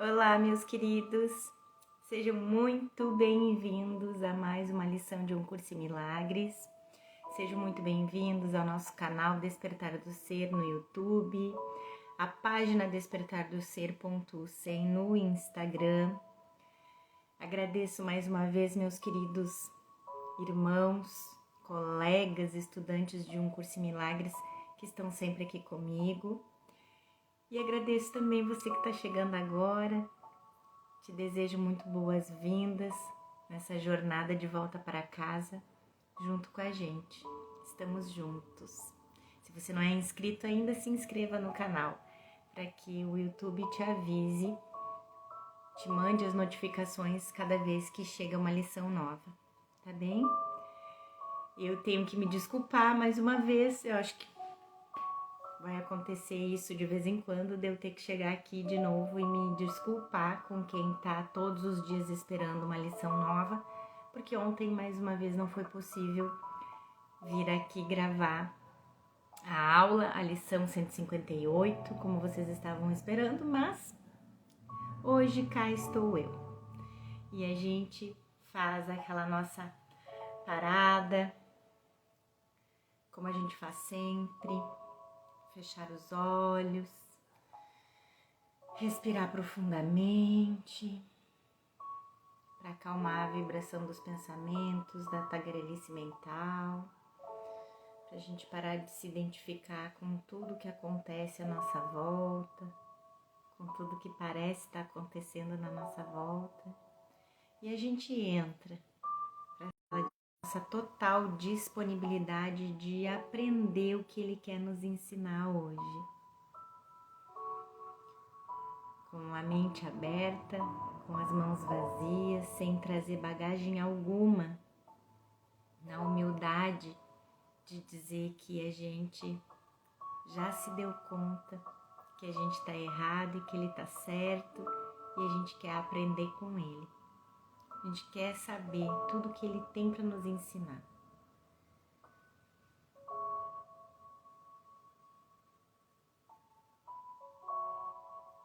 Olá, meus queridos, sejam muito bem-vindos a mais uma lição de Um Curso em Milagres. Sejam muito bem-vindos ao nosso canal Despertar do Ser no YouTube, a página despertardoser.100 no Instagram. Agradeço mais uma vez, meus queridos irmãos, colegas, estudantes de Um Curso em Milagres que estão sempre aqui comigo. E agradeço também você que está chegando agora. Te desejo muito boas-vindas nessa jornada de volta para casa, junto com a gente. Estamos juntos. Se você não é inscrito ainda, se inscreva no canal, para que o YouTube te avise, te mande as notificações cada vez que chega uma lição nova, tá bem? Eu tenho que me desculpar mais uma vez, eu acho que vai acontecer isso de vez em quando, de eu ter que chegar aqui de novo e me desculpar com quem tá todos os dias esperando uma lição nova, porque ontem, mais uma vez, não foi possível vir aqui gravar a aula, a lição 158, como vocês estavam esperando, mas hoje cá estou eu. E a gente faz aquela nossa parada, como a gente faz sempre. Fechar os olhos, respirar profundamente, para acalmar a vibração dos pensamentos, da tagarelice mental, para a gente parar de se identificar com tudo que acontece à nossa volta, com tudo que parece estar acontecendo na nossa volta, e a gente entra para essa total disponibilidade de aprender o que Ele quer nos ensinar hoje. Com a mente aberta, com as mãos vazias, sem trazer bagagem alguma, na humildade de dizer que a gente já se deu conta que a gente está errado e que ele está certo, e a gente quer aprender com ele. A gente quer saber tudo que ele tem para nos ensinar.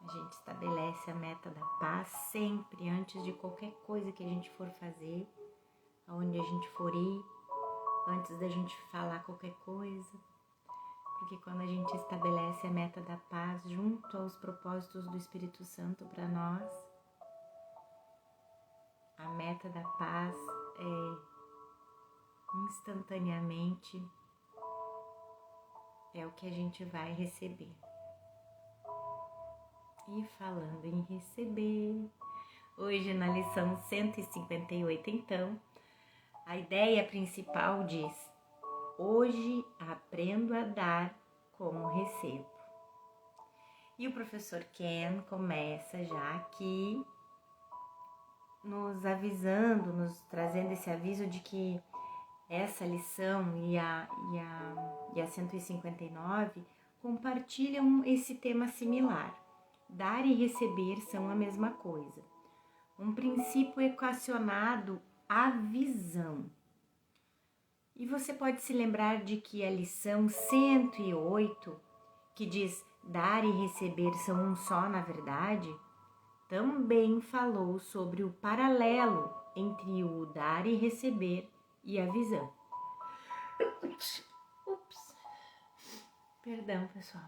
A gente estabelece a meta da paz sempre antes de qualquer coisa que a gente for fazer, aonde a gente for ir, antes da gente falar qualquer coisa, porque quando a gente estabelece a meta da paz junto aos propósitos do Espírito Santo para nós, a meta da paz instantaneamente é o que a gente vai receber. E falando em receber, hoje na lição 158, então, a ideia principal diz: hoje aprendo a dar como recebo. E o professor Ken começa já aqui nos avisando, nos trazendo esse aviso de que essa lição e a 159 compartilham esse tema similar. Dar e receber são a mesma coisa. Um princípio equacionado à visão. E você pode se lembrar de que a lição 108, que diz dar e receber são um só na verdade, também falou sobre o paralelo entre o dar e receber e a visão. Ups. Perdão, pessoal.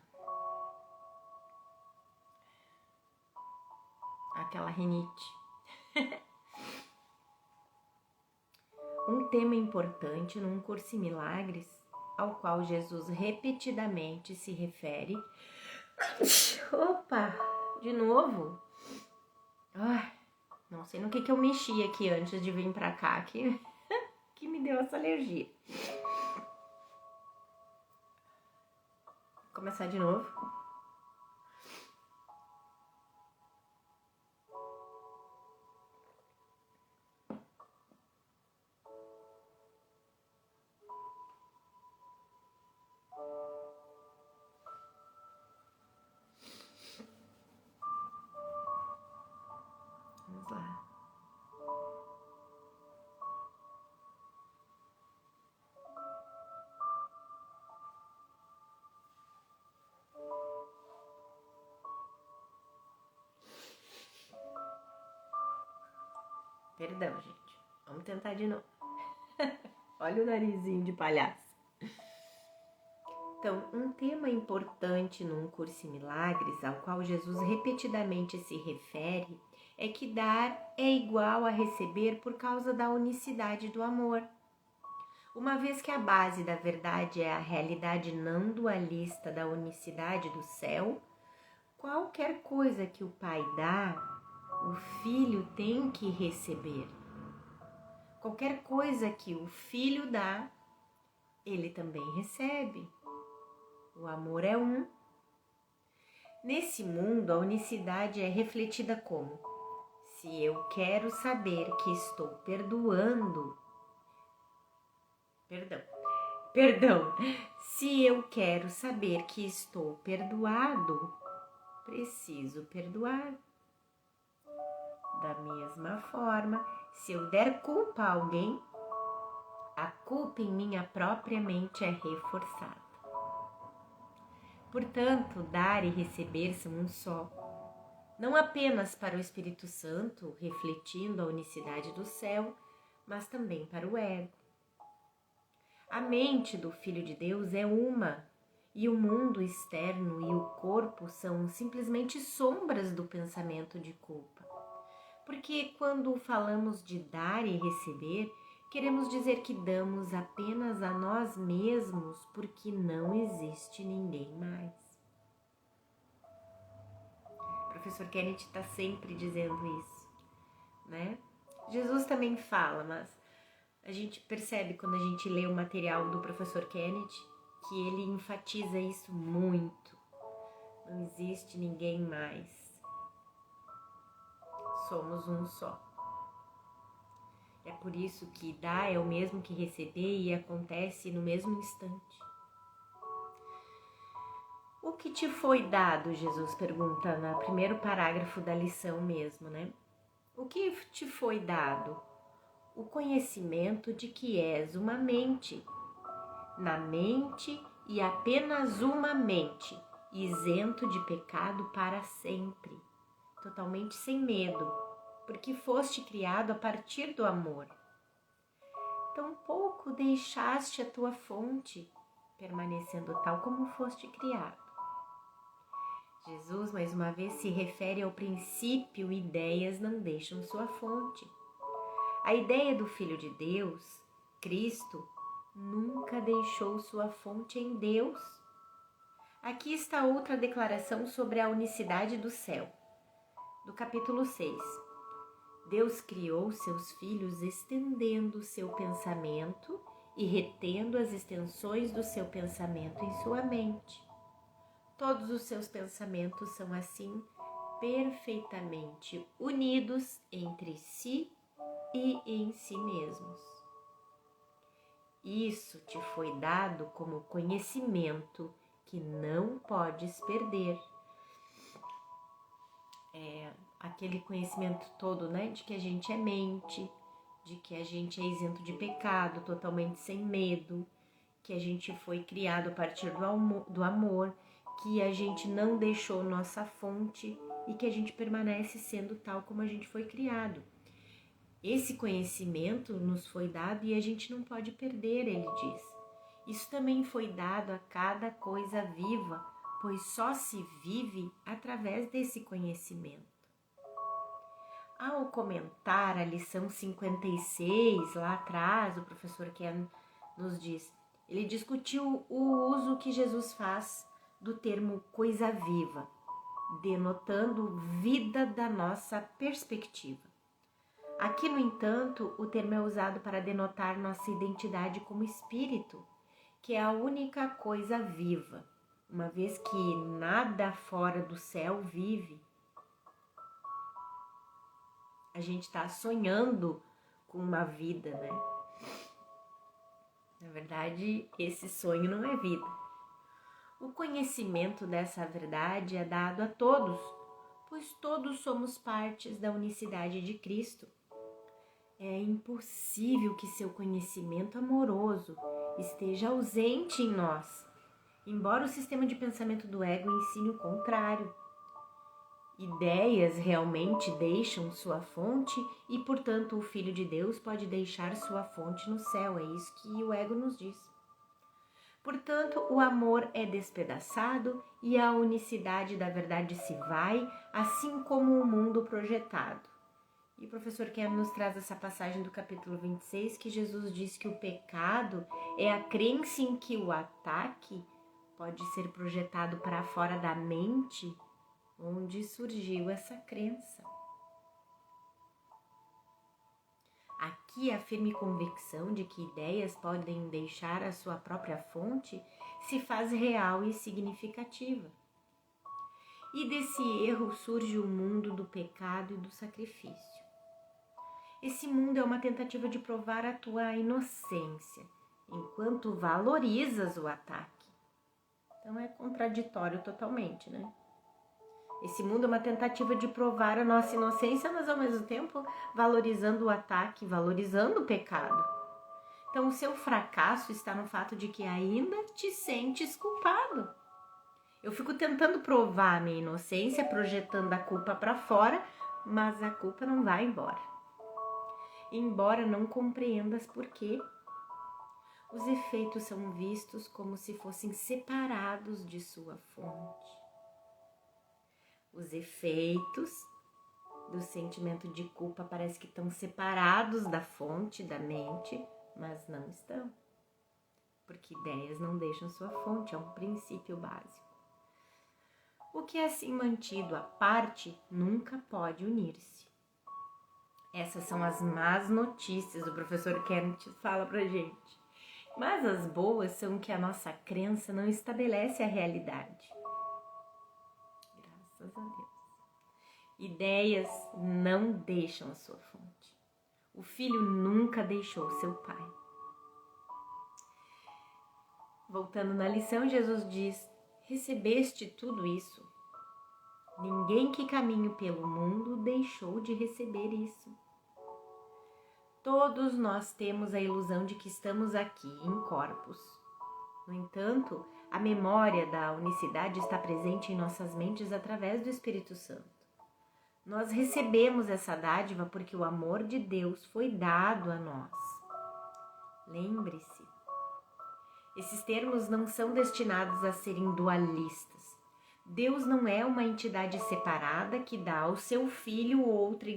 Aquela rinite. Um tema importante num curso em milagres, ao qual Jesus repetidamente se refere. Opa, de novo. Ai, não sei no que eu mexi aqui antes de vir pra cá, que me deu essa alergia. Vou começar de novo. Vamos lá. Perdão, gente. Vamos tentar de novo. Olha o narizinho de palhaço. Então, um tema importante num Curso em Milagres, ao qual Jesus repetidamente se refere, é que dar é igual a receber por causa da unicidade do amor. Uma vez que a base da verdade é a realidade não dualista da unicidade do céu, qualquer coisa que o Pai dá, o Filho tem que receber. Qualquer coisa que o Filho dá, ele também recebe. O amor é um. Nesse mundo, a unicidade é refletida como: se eu quero saber que estou perdoando, Perdão. Se eu quero saber que estou perdoado, preciso perdoar. Da mesma forma, se eu der culpa a alguém, a culpa em minha própria mente é reforçada. Portanto, dar e receber são um só. Não apenas para o Espírito Santo, refletindo a unicidade do céu, mas também para o ego. A mente do Filho de Deus é uma, e o mundo externo e o corpo são simplesmente sombras do pensamento de culpa. Porque quando falamos de dar e receber, queremos dizer que damos apenas a nós mesmos porque não existe ninguém mais. O professor Kenneth está sempre dizendo isso, né? Jesus também fala, mas a gente percebe quando a gente lê o material do professor Kenneth que ele enfatiza isso muito. Não existe ninguém mais. Somos um só. É por isso que dar é o mesmo que receber e acontece no mesmo instante. O que te foi dado, Jesus pergunta no primeiro parágrafo da lição mesmo, né? O que te foi dado? O conhecimento de que és uma mente. Na mente e apenas uma mente, isento de pecado para sempre, totalmente sem medo, porque foste criado a partir do amor. Tampouco deixaste a tua fonte, permanecendo tal como foste criado. Jesus, mais uma vez, se refere ao princípio: ideias não deixam sua fonte. A ideia do Filho de Deus, Cristo, nunca deixou sua fonte em Deus. Aqui está outra declaração sobre a unicidade do céu. Do capítulo 6. Deus criou seus filhos estendendo seu pensamento e retendo as extensões do seu pensamento em sua mente. Todos os seus pensamentos são assim perfeitamente unidos entre si e em si mesmos. Isso te foi dado como conhecimento que não podes perder. Aquele conhecimento todo, né, de que a gente é mente, de que a gente é isento de pecado, totalmente sem medo, que a gente foi criado a partir do amor, que a gente não deixou nossa fonte e que a gente permanece sendo tal como a gente foi criado. Esse conhecimento nos foi dado e a gente não pode perder, ele diz. Isso também foi dado a cada coisa viva, pois só se vive através desse conhecimento. Ao comentar a lição 56, lá atrás, o professor Ken nos diz, ele discutiu o uso que Jesus faz do termo coisa viva, denotando vida da nossa perspectiva. Aqui, no entanto, o termo é usado para denotar nossa identidade como espírito, que é a única coisa viva, uma vez que nada fora do céu vive. A gente está sonhando com uma vida, né? Na verdade, esse sonho não é vida. O conhecimento dessa verdade é dado a todos, pois todos somos partes da unicidade de Cristo. É impossível que seu conhecimento amoroso esteja ausente em nós, embora o sistema de pensamento do ego ensine o contrário. Ideias realmente deixam sua fonte e, portanto, o Filho de Deus pode deixar sua fonte no céu. É isso que o ego nos diz. Portanto, o amor é despedaçado e a unicidade da verdade se vai, assim como o mundo projetado. E o professor Ken nos traz essa passagem do capítulo 26, que Jesus diz que o pecado é a crença em que o ataque pode ser projetado para fora da mente, onde surgiu essa crença. Aqui a firme convicção de que ideias podem deixar a sua própria fonte se faz real e significativa. E desse erro surge o mundo do pecado e do sacrifício. Esse mundo é uma tentativa de provar a tua inocência, enquanto valorizas o ataque. Então é contraditório totalmente, né? Esse mundo é uma tentativa de provar a nossa inocência, mas ao mesmo tempo valorizando o ataque, valorizando o pecado. Então o seu fracasso está no fato de que ainda te sentes culpado. Eu fico tentando provar a minha inocência, projetando a culpa para fora, mas a culpa não vai embora. Embora não compreendas por quê, os efeitos são vistos como se fossem separados de sua fonte. Os efeitos do sentimento de culpa parece que estão separados da fonte, da mente, mas não estão. Porque ideias não deixam sua fonte, é um princípio básico. O que é assim mantido à parte nunca pode unir-se. Essas são as más notícias, o professor Kenneth fala pra gente. Mas as boas são que a nossa crença não estabelece a realidade. Graças a Deus. Ideias não deixam a sua fonte. O filho nunca deixou seu pai. Voltando na lição, Jesus diz: recebeste tudo isso. Ninguém que caminhe pelo mundo deixou de receber isso. Todos nós temos a ilusão de que estamos aqui em corpos. No entanto, a memória da unicidade está presente em nossas mentes através do Espírito Santo. Nós recebemos essa dádiva porque o amor de Deus foi dado a nós. Lembre-se, esses termos não são destinados a serem dualistas. Deus não é uma entidade separada que dá ao seu filho outra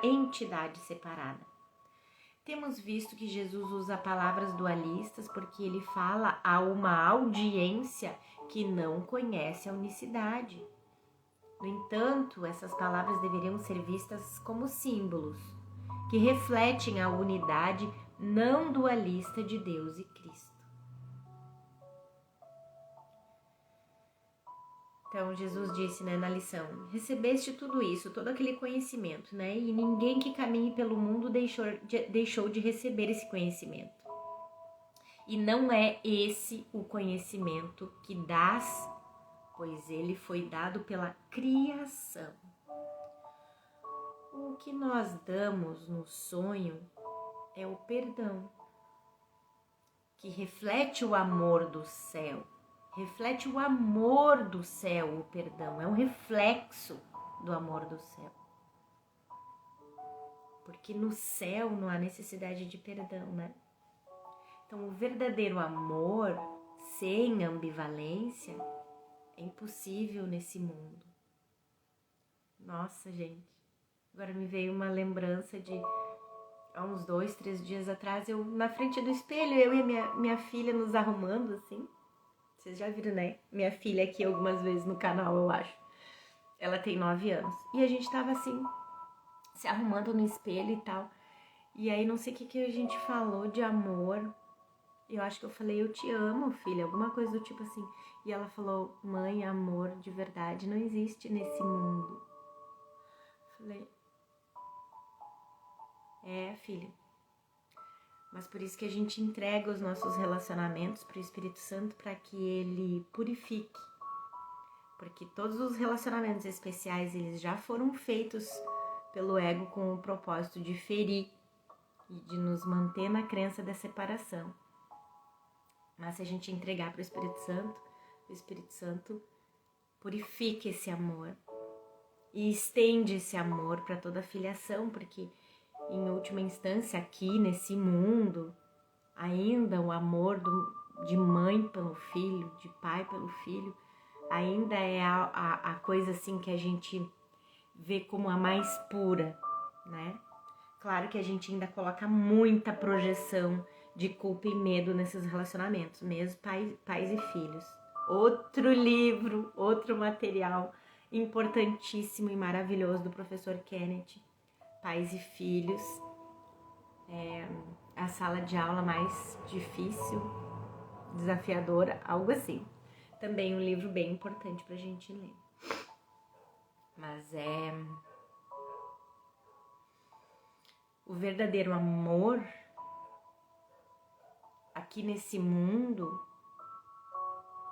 entidade separada. Temos visto que Jesus usa palavras dualistas porque ele fala a uma audiência que não conhece a unicidade. No entanto, essas palavras deveriam ser vistas como símbolos que refletem a unidade não dualista de Deus e Cristo. Então, Jesus disse, na lição, recebeste tudo isso, todo aquele conhecimento, e ninguém que caminhe pelo mundo deixou de receber esse conhecimento. E não é esse o conhecimento que dás, pois ele foi dado pela criação. O que nós damos no sonho é o perdão, que reflete o amor do céu. Reflete o amor do céu, o perdão. É um reflexo do amor do céu. Porque no céu não há necessidade de perdão, Então, o verdadeiro amor, sem ambivalência, é impossível nesse mundo. Nossa, gente. Agora me veio uma lembrança de há uns 2, 3 dias atrás, eu na frente do espelho, eu e a minha filha nos arrumando assim. Vocês já viram, Minha filha aqui algumas vezes no canal, eu acho. Ela tem 9 anos. E a gente tava assim, se arrumando no espelho e tal. E aí não sei o que a gente falou de amor. Eu acho que eu falei, eu te amo, filha. Alguma coisa do tipo assim. E ela falou, mãe, amor de verdade não existe nesse mundo. Falei, filha. Mas por isso que a gente entrega os nossos relacionamentos para o Espírito Santo para que ele purifique. Porque todos os relacionamentos especiais, eles já foram feitos pelo ego com o propósito de ferir e de nos manter na crença da separação. Mas se a gente entregar para o Espírito Santo purifica esse amor e estende esse amor para toda a filiação, porque em última instância aqui nesse mundo ainda o amor de mãe pelo filho, de pai pelo filho, ainda é a coisa assim que a gente vê como a mais pura, né? Claro que a gente ainda coloca muita projeção de culpa e medo nesses relacionamentos, mesmo pais e filhos. Outro livro, outro material importantíssimo e maravilhoso do professor Kenneth, Pais e Filhos. É a sala de aula mais difícil, desafiadora, algo assim. Também um livro bem importante pra gente ler. Mas o verdadeiro amor aqui nesse mundo,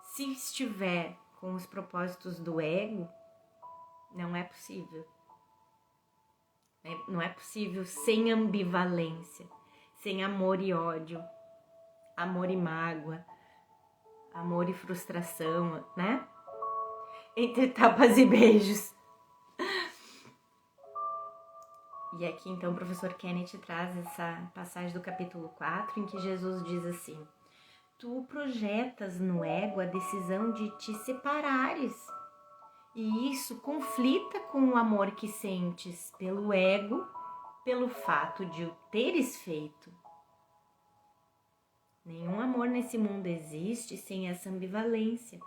se estiver com os propósitos do ego, não é possível. Não é possível sem ambivalência, sem amor e ódio, amor e mágoa, amor e frustração, né? Entre tapas e beijos. E aqui então o professor Kenneth traz essa passagem do capítulo 4, em que Jesus diz assim: tu projetas no ego a decisão de te separares, e isso conflita com o amor que sentes pelo ego, pelo fato de o teres feito. Nenhum amor nesse mundo existe sem essa ambivalência.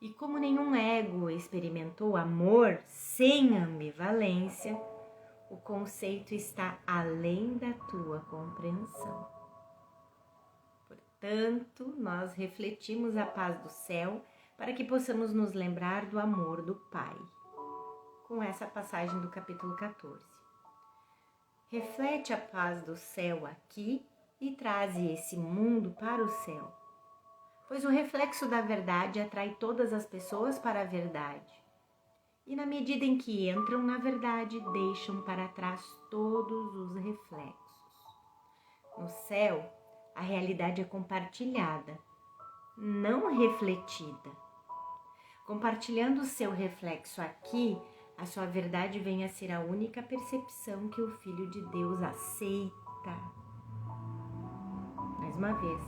E como nenhum ego experimentou amor sem ambivalência, o conceito está além da tua compreensão. Portanto, nós refletimos a paz do céu para que possamos nos lembrar do amor do Pai. Com essa passagem do capítulo 14. Reflete a paz do céu aqui e traze esse mundo para o céu, pois o reflexo da verdade atrai todas as pessoas para a verdade. E na medida em que entram na verdade, deixam para trás todos os reflexos. No céu, a realidade é compartilhada, não refletida. Compartilhando o seu reflexo aqui, a sua verdade vem a ser a única percepção que o Filho de Deus aceita. Mais uma vez,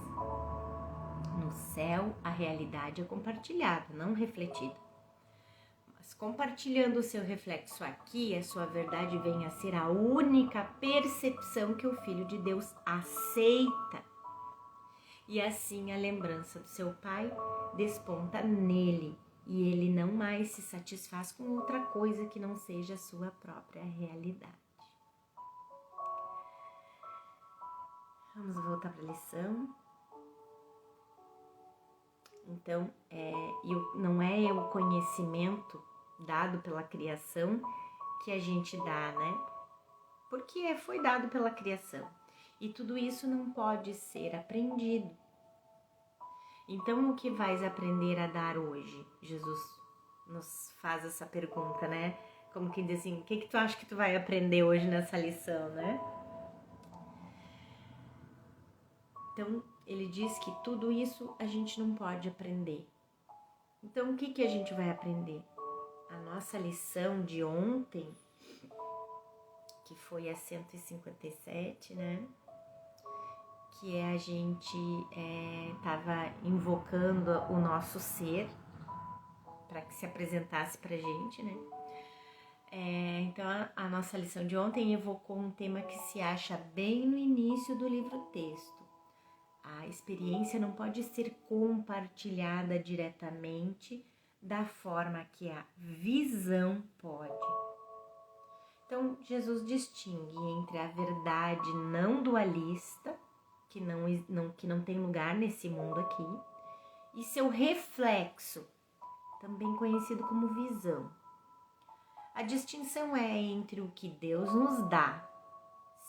no céu a realidade é compartilhada, não refletida. Mas compartilhando o seu reflexo aqui, a sua verdade vem a ser a única percepção que o Filho de Deus aceita. E assim a lembrança do seu Pai desponta nele, e ele não mais se satisfaz com outra coisa que não seja a sua própria realidade. Vamos voltar para a lição. Então, não é o conhecimento dado pela criação que a gente dá, né? Porque foi dado pela criação. E tudo isso não pode ser aprendido. Então, o que vais aprender a dar hoje? Jesus nos faz essa pergunta, né? Como que diz assim, o que tu acha que tu vai aprender hoje nessa lição, né? Então, ele diz que tudo isso a gente não pode aprender. Então, o que a gente vai aprender? A nossa lição de ontem, que foi a 157, né? Que a gente estava invocando o nosso ser para que se apresentasse para a gente, né? Então, a nossa lição de ontem evocou um tema que se acha bem no início do livro-texto. A experiência não pode ser compartilhada diretamente da forma que a visão pode. Então, Jesus distingue entre a verdade não dualista, que não tem lugar nesse mundo aqui, e seu reflexo, também conhecido como visão. A distinção é entre o que Deus nos dá,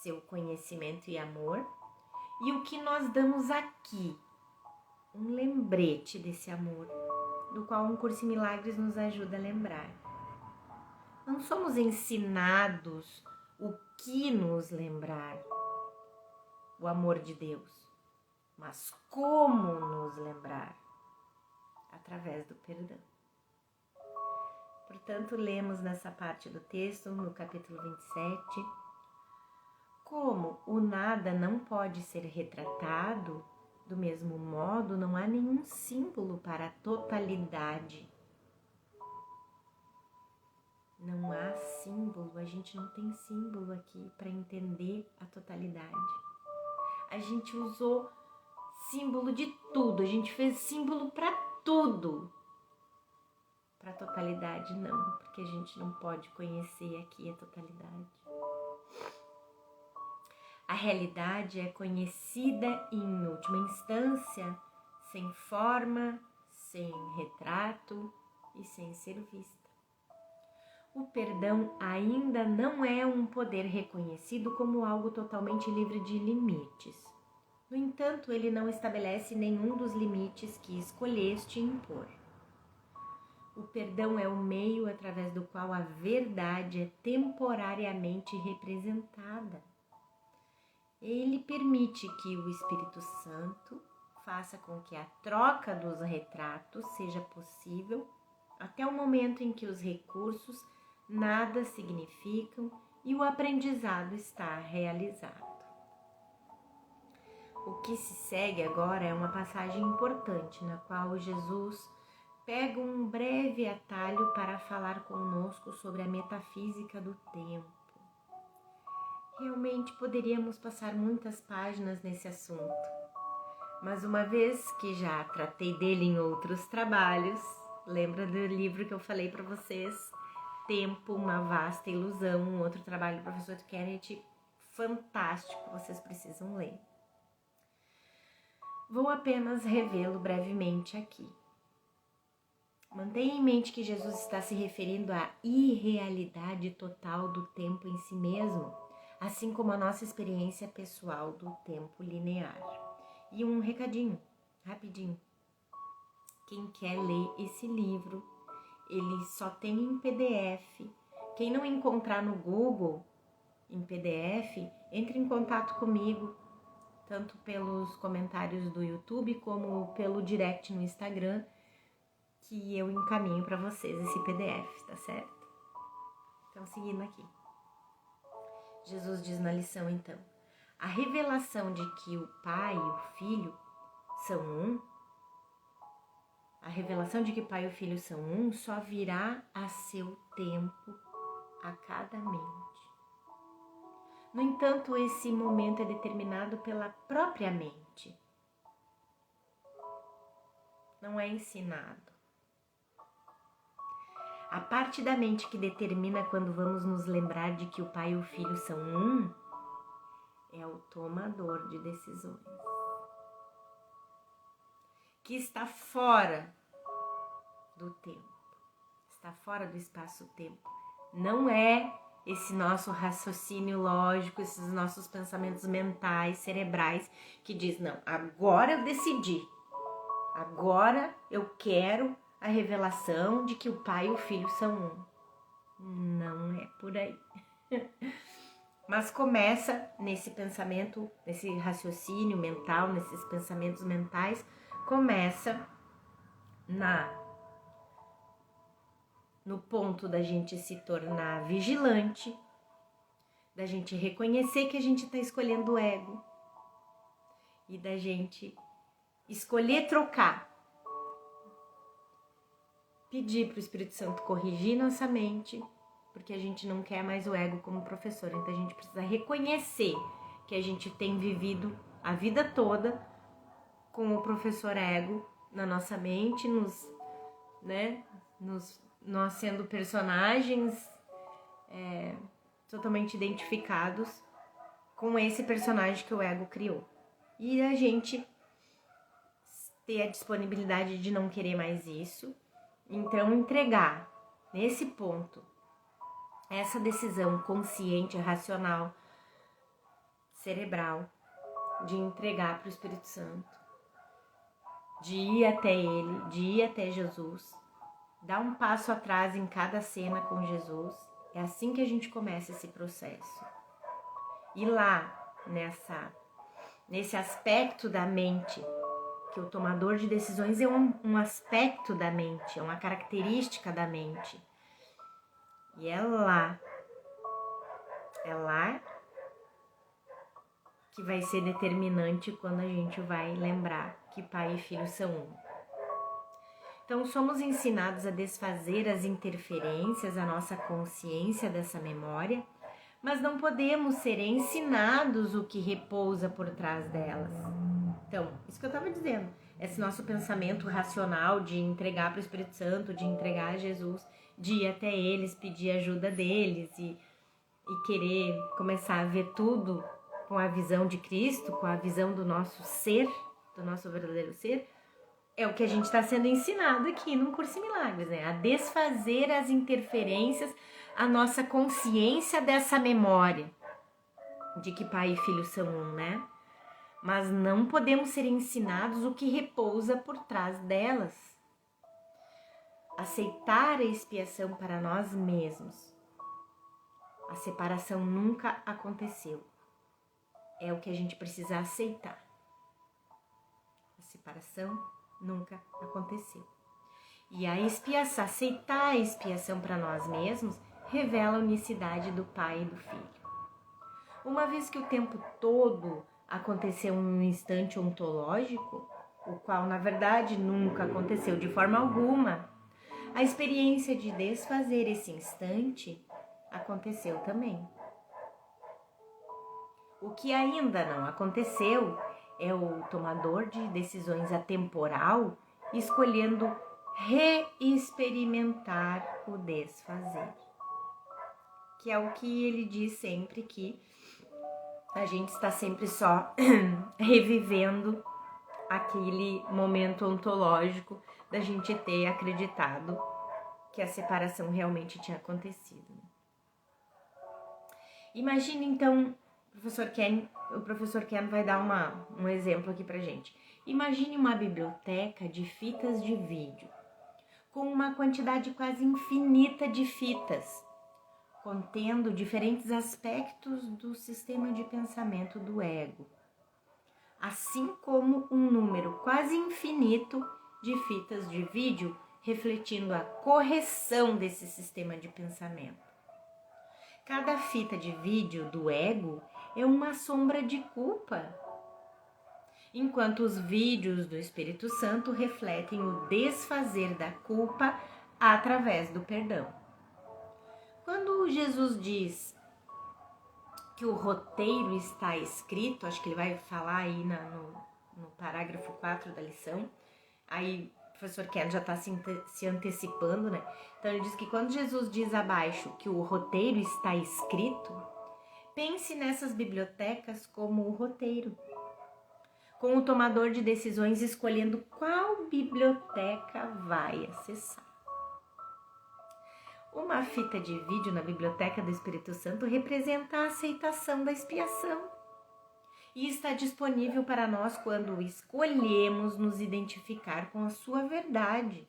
seu conhecimento e amor, e o que nós damos aqui, um lembrete desse amor, do qual um curso em milagres nos ajuda a lembrar. Não somos ensinados o que nos lembrar, o amor de Deus, mas como nos lembrar, através do perdão. Portanto, lemos nessa parte do texto, no capítulo 27, como o nada não pode ser retratado, do mesmo modo, não há nenhum símbolo para a totalidade. Não há símbolo, a gente não tem símbolo aqui para entender a totalidade. A gente usou símbolo de tudo, a gente fez símbolo para tudo. Para a totalidade não, porque a gente não pode conhecer aqui a totalidade. A realidade é conhecida em última instância, sem forma, sem retrato e sem ser vista. O perdão ainda não é um poder reconhecido como algo totalmente livre de limites. No entanto, ele não estabelece nenhum dos limites que escolheste impor. O perdão é o meio através do qual a verdade é temporariamente representada. Ele permite que o Espírito Santo faça com que a troca dos retratos seja possível até o momento em que os recursos nada significam e o aprendizado está realizado. O que se segue agora é uma passagem importante na qual Jesus pega um breve atalho para falar conosco sobre a metafísica do tempo. Realmente poderíamos passar muitas páginas nesse assunto, mas uma vez que já tratei dele em outros trabalhos, lembra do livro que eu falei para vocês, Tempo, uma vasta ilusão, um outro trabalho do professor Kenneth, fantástico, vocês precisam ler. Vou apenas revê-lo brevemente aqui. Mantenha em mente que Jesus está se referindo à irrealidade total do tempo em si mesmo, assim como a nossa experiência pessoal do tempo linear. E um recadinho, rapidinho. Quem quer ler esse livro, ele só tem em PDF. Quem não encontrar no Google em PDF, entre em contato comigo, tanto pelos comentários do YouTube como pelo direct no Instagram, que eu encaminho para vocês esse PDF, tá certo? Então, seguindo aqui. Jesus diz na lição, então, a revelação de que o Pai e o Filho são um, a revelação de que o Pai e o Filho são um só virá a seu tempo, a cada mente. No entanto, esse momento é determinado pela própria mente. Não é ensinado. A parte da mente que determina quando vamos nos lembrar de que o Pai e o Filho são um é o tomador de decisões, que está fora do tempo, está fora do espaço-tempo. Não é esse nosso raciocínio lógico, esses nossos pensamentos mentais, cerebrais, que diz, não, agora eu decidi, agora eu quero a revelação de que o Pai e o Filho são um. Não é por aí. Mas começa nesse pensamento, nesse raciocínio mental, nesses pensamentos mentais, começa no ponto da gente se tornar vigilante, da gente reconhecer que a gente está escolhendo o ego e da gente escolher trocar. Pedir para o Espírito Santo corrigir nossa mente, porque a gente não quer mais o ego como professor. Então a gente precisa reconhecer que a gente tem vivido a vida toda com o professor ego na nossa mente, nós sendo personagens totalmente identificados com esse personagem que o ego criou. E a gente ter a disponibilidade de não querer mais isso, então entregar nesse ponto essa decisão consciente, racional, cerebral, de entregar para o Espírito Santo, de ir até ele, de ir até Jesus, dar um passo atrás em cada cena com Jesus. É assim que a gente começa esse processo. E lá, nesse aspecto da mente, que o tomador de decisões é um aspecto da mente, é uma característica da mente. E é lá que vai ser determinante quando a gente vai lembrar que pai e filho são um. Então, somos ensinados a desfazer as interferências, a nossa consciência dessa memória, mas não podemos ser ensinados o que repousa por trás delas. Então, isso que eu estava dizendo, esse nosso pensamento racional de entregar para o Espírito Santo, de entregar a Jesus, de ir até eles, pedir ajuda deles e querer começar a ver tudo com a visão de Cristo, com a visão do nosso ser, do nosso verdadeiro ser, é o que a gente está sendo ensinado aqui no Curso em Milagres, né? A desfazer as interferências, a nossa consciência dessa memória de que pai e filho são um, né? Mas não podemos ser ensinados o que repousa por trás delas. Aceitar a expiação para nós mesmos. A separação nunca aconteceu. É o que a gente precisa aceitar. A separação nunca aconteceu. E a expiação, aceitar a expiação para nós mesmos, revela a unicidade do Pai e do Filho. Uma vez que o tempo todo aconteceu em um instante ontológico, o qual na verdade nunca aconteceu de forma alguma, a experiência de desfazer esse instante aconteceu também. O que ainda não aconteceu é o tomador de decisões atemporal escolhendo reexperimentar o desfazer. Que é o que ele diz sempre, que a gente está sempre só revivendo aquele momento ontológico da gente ter acreditado que a separação realmente tinha acontecido. Imagine então, o professor Ken vai dar um exemplo aqui pra gente. Imagine uma biblioteca de fitas de vídeo, com uma quantidade quase infinita de fitas, contendo diferentes aspectos do sistema de pensamento do ego, assim como um número quase infinito de fitas de vídeo refletindo a correção desse sistema de pensamento. Cada fita de vídeo do ego é uma sombra de culpa, enquanto os vídeos do Espírito Santo refletem o desfazer da culpa através do perdão. Quando Jesus diz que o roteiro está escrito, acho que ele vai falar aí no parágrafo 4 da lição, aí o professor Ken já está se antecipando, né? Então ele diz que quando Jesus diz abaixo que o roteiro está escrito, pense nessas bibliotecas como o roteiro, com o tomador de decisões escolhendo qual biblioteca vai acessar. Uma fita de vídeo na Biblioteca do Espírito Santo representa a aceitação da expiação e está disponível para nós quando escolhemos nos identificar com a sua verdade.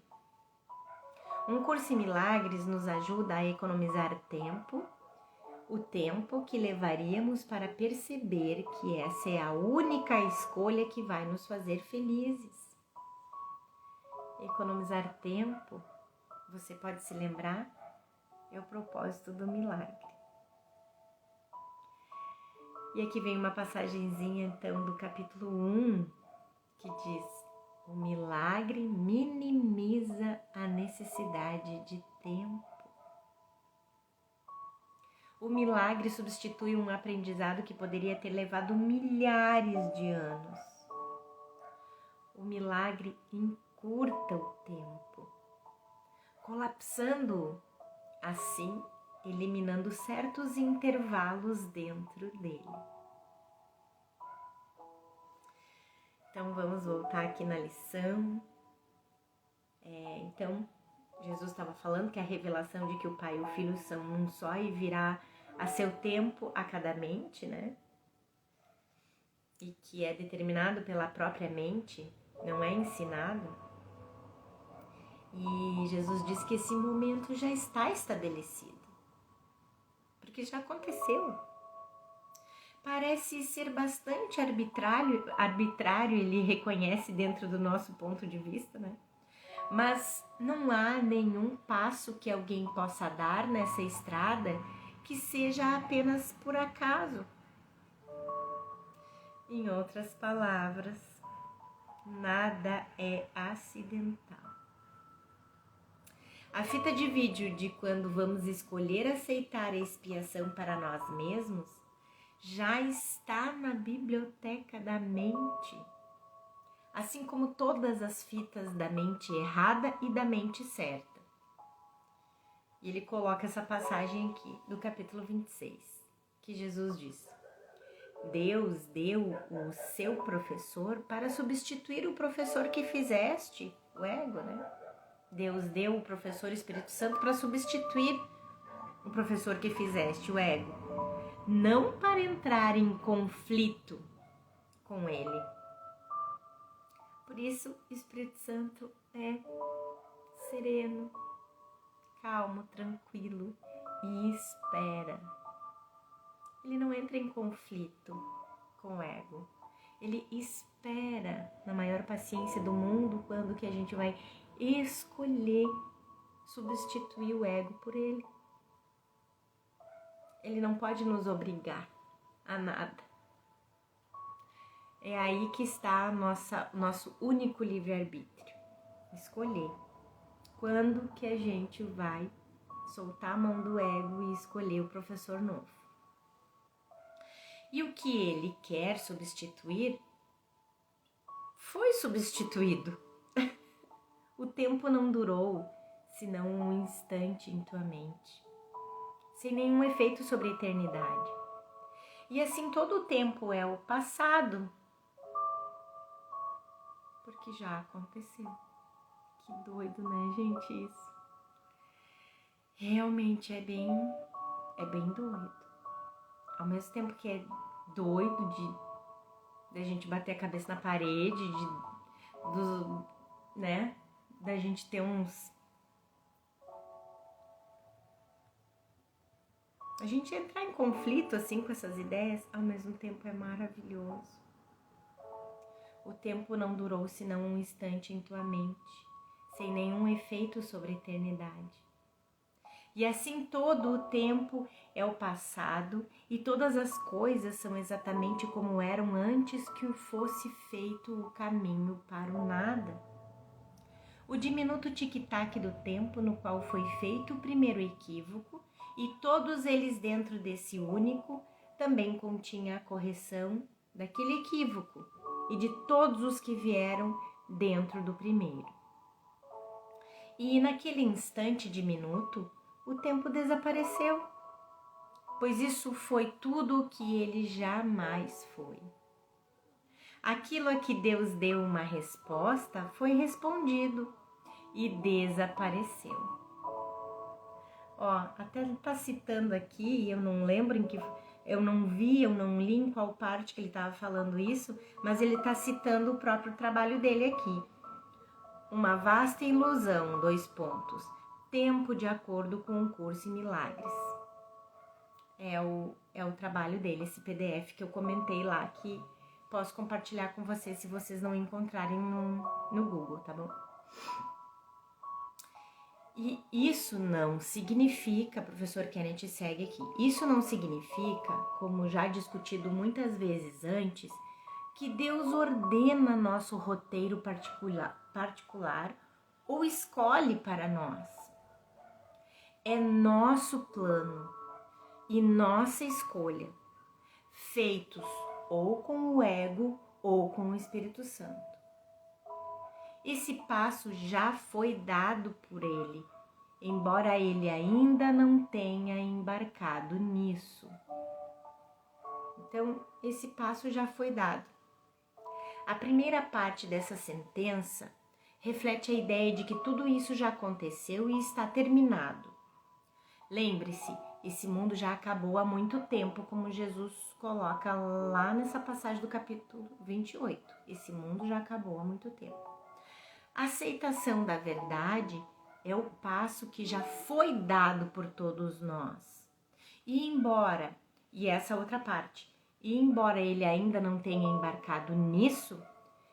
Um Curso em Milagres nos ajuda a economizar tempo, o tempo que levaríamos para perceber que essa é a única escolha que vai nos fazer felizes. Economizar tempo, você pode se lembrar, é o propósito do milagre. E aqui vem uma passagenzinha então do capítulo 1, que diz: o milagre minimiza a necessidade de tempo. O milagre substitui um aprendizado que poderia ter levado milhares de anos. O milagre encurta o tempo, colapsando assim, eliminando certos intervalos dentro dele. Então, vamos voltar aqui na lição. Então, Jesus estava falando que a revelação de que o Pai e o Filho são um só e virá a seu tempo a cada mente, né? E que é determinado pela própria mente, não é ensinado. E Jesus diz que esse momento já está estabelecido, porque já aconteceu. Parece ser bastante arbitrário, ele reconhece dentro do nosso ponto de vista, né? Mas não há nenhum passo que alguém possa dar nessa estrada que seja apenas por acaso. Em outras palavras, nada é acidental. A fita de vídeo de quando vamos escolher aceitar a expiação para nós mesmos já está na biblioteca da mente, assim como todas as fitas da mente errada e da mente certa. E ele coloca essa passagem aqui do capítulo 26, que Jesus diz: Deus deu o seu professor para substituir o professor que fizeste, o ego, né? Deus deu o professor Espírito Santo para substituir o professor que fizeste, o ego. Não para entrar em conflito com ele. Por isso, o Espírito Santo é sereno, calmo, tranquilo e espera. Ele não entra em conflito com o ego. Ele espera na maior paciência do mundo quando que a gente vai escolher substituir o ego por ele. Ele não pode nos obrigar a nada. É aí que está nosso único livre-arbítrio. Escolher quando que a gente vai soltar a mão do ego e escolher o professor novo. E o que ele quer substituir foi substituído. O tempo não durou, senão um instante em tua mente, sem nenhum efeito sobre a eternidade. E assim todo o tempo é o passado, porque já aconteceu. Que doido, né, gente, isso? Realmente é bem doido. Ao mesmo tempo que é doido de a gente bater a cabeça na parede, né? Da gente ter a gente entrar em conflito assim com essas ideias, ao mesmo tempo é maravilhoso. O tempo não durou senão um instante em tua mente, sem nenhum efeito sobre a eternidade. E assim todo o tempo é o passado e todas as coisas são exatamente como eram antes que fosse feito o caminho para o nada. O diminuto tic-tac do tempo no qual foi feito o primeiro equívoco e todos eles dentro desse único também continha a correção daquele equívoco e de todos os que vieram dentro do primeiro. E naquele instante diminuto, o tempo desapareceu, pois isso foi tudo o que ele jamais foi. Aquilo a que Deus deu uma resposta foi respondido e desapareceu. Ó, até tá citando aqui, eu não lembro eu não li em qual parte que ele estava falando isso, mas ele tá citando o próprio trabalho dele aqui. Uma vasta ilusão, : tempo de acordo com o curso em milagres. É o trabalho dele, esse PDF que eu comentei lá, que posso compartilhar com vocês se vocês não encontrarem no Google, tá bom? E isso não significa, professor Kenneth segue aqui, isso não significa, como já discutido muitas vezes antes, que Deus ordena nosso roteiro particular ou escolhe para nós. É nosso plano e nossa escolha, feitos ou com o ego ou com o Espírito Santo. Esse passo já foi dado por ele, embora ele ainda não tenha embarcado nisso. Então, esse passo já foi dado. A primeira parte dessa sentença reflete a ideia de que tudo isso já aconteceu e está terminado. Lembre-se, esse mundo já acabou há muito tempo, como Jesus coloca lá nessa passagem do capítulo 28. Esse mundo já acabou há muito tempo. A aceitação da verdade é o passo que já foi dado por todos nós. E essa outra parte, e embora ele ainda não tenha embarcado nisso,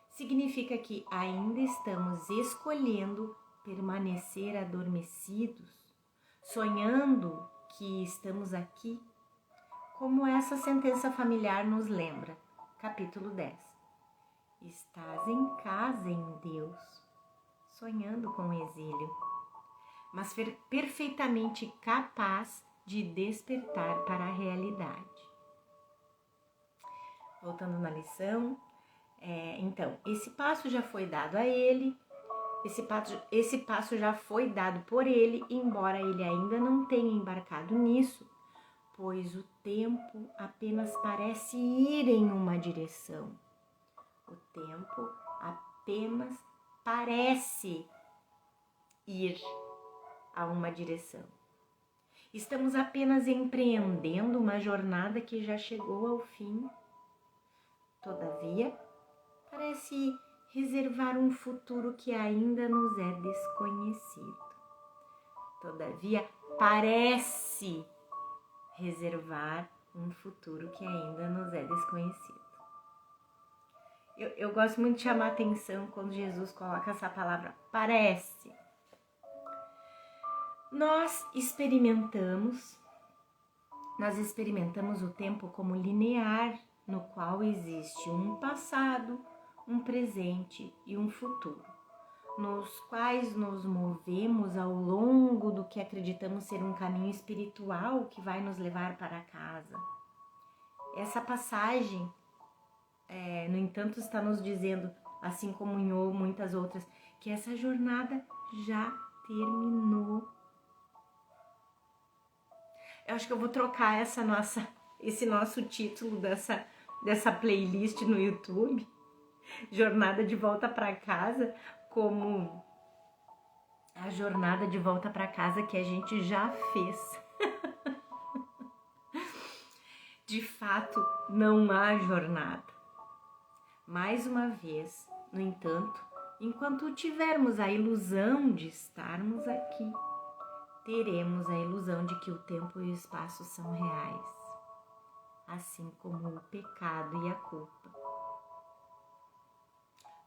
significa que ainda estamos escolhendo permanecer adormecidos, sonhando que estamos aqui, como essa sentença familiar nos lembra, capítulo 10. Estás em casa em Deus, sonhando com o exílio, mas perfeitamente capaz de despertar para a realidade. Voltando na lição, então, esse passo já foi dado a ele, esse passo já foi dado por ele, embora ele ainda não tenha embarcado nisso, pois o tempo apenas parece ir em uma direção. O tempo apenas parece ir a uma direção. Estamos apenas empreendendo uma jornada que já chegou ao fim. Todavia, parece reservar um futuro que ainda nos é desconhecido. Todavia, parece reservar um futuro que ainda nos é desconhecido. Eu gosto muito de chamar atenção quando Jesus coloca essa palavra, parece. Nós experimentamos o tempo como linear, no qual existe um passado, um presente e um futuro, nos quais nos movemos ao longo do que acreditamos ser um caminho espiritual que vai nos levar para casa. Essa passagem, no entanto, está nos dizendo, assim como em muitas outras, que essa jornada já terminou. Eu acho que eu vou trocar esse nosso título dessa playlist no YouTube, Jornada de Volta para Casa, como a jornada de volta para casa que a gente já fez. De fato, não há jornada. Mais uma vez, no entanto, enquanto tivermos a ilusão de estarmos aqui, teremos a ilusão de que o tempo e o espaço são reais, assim como o pecado e a culpa.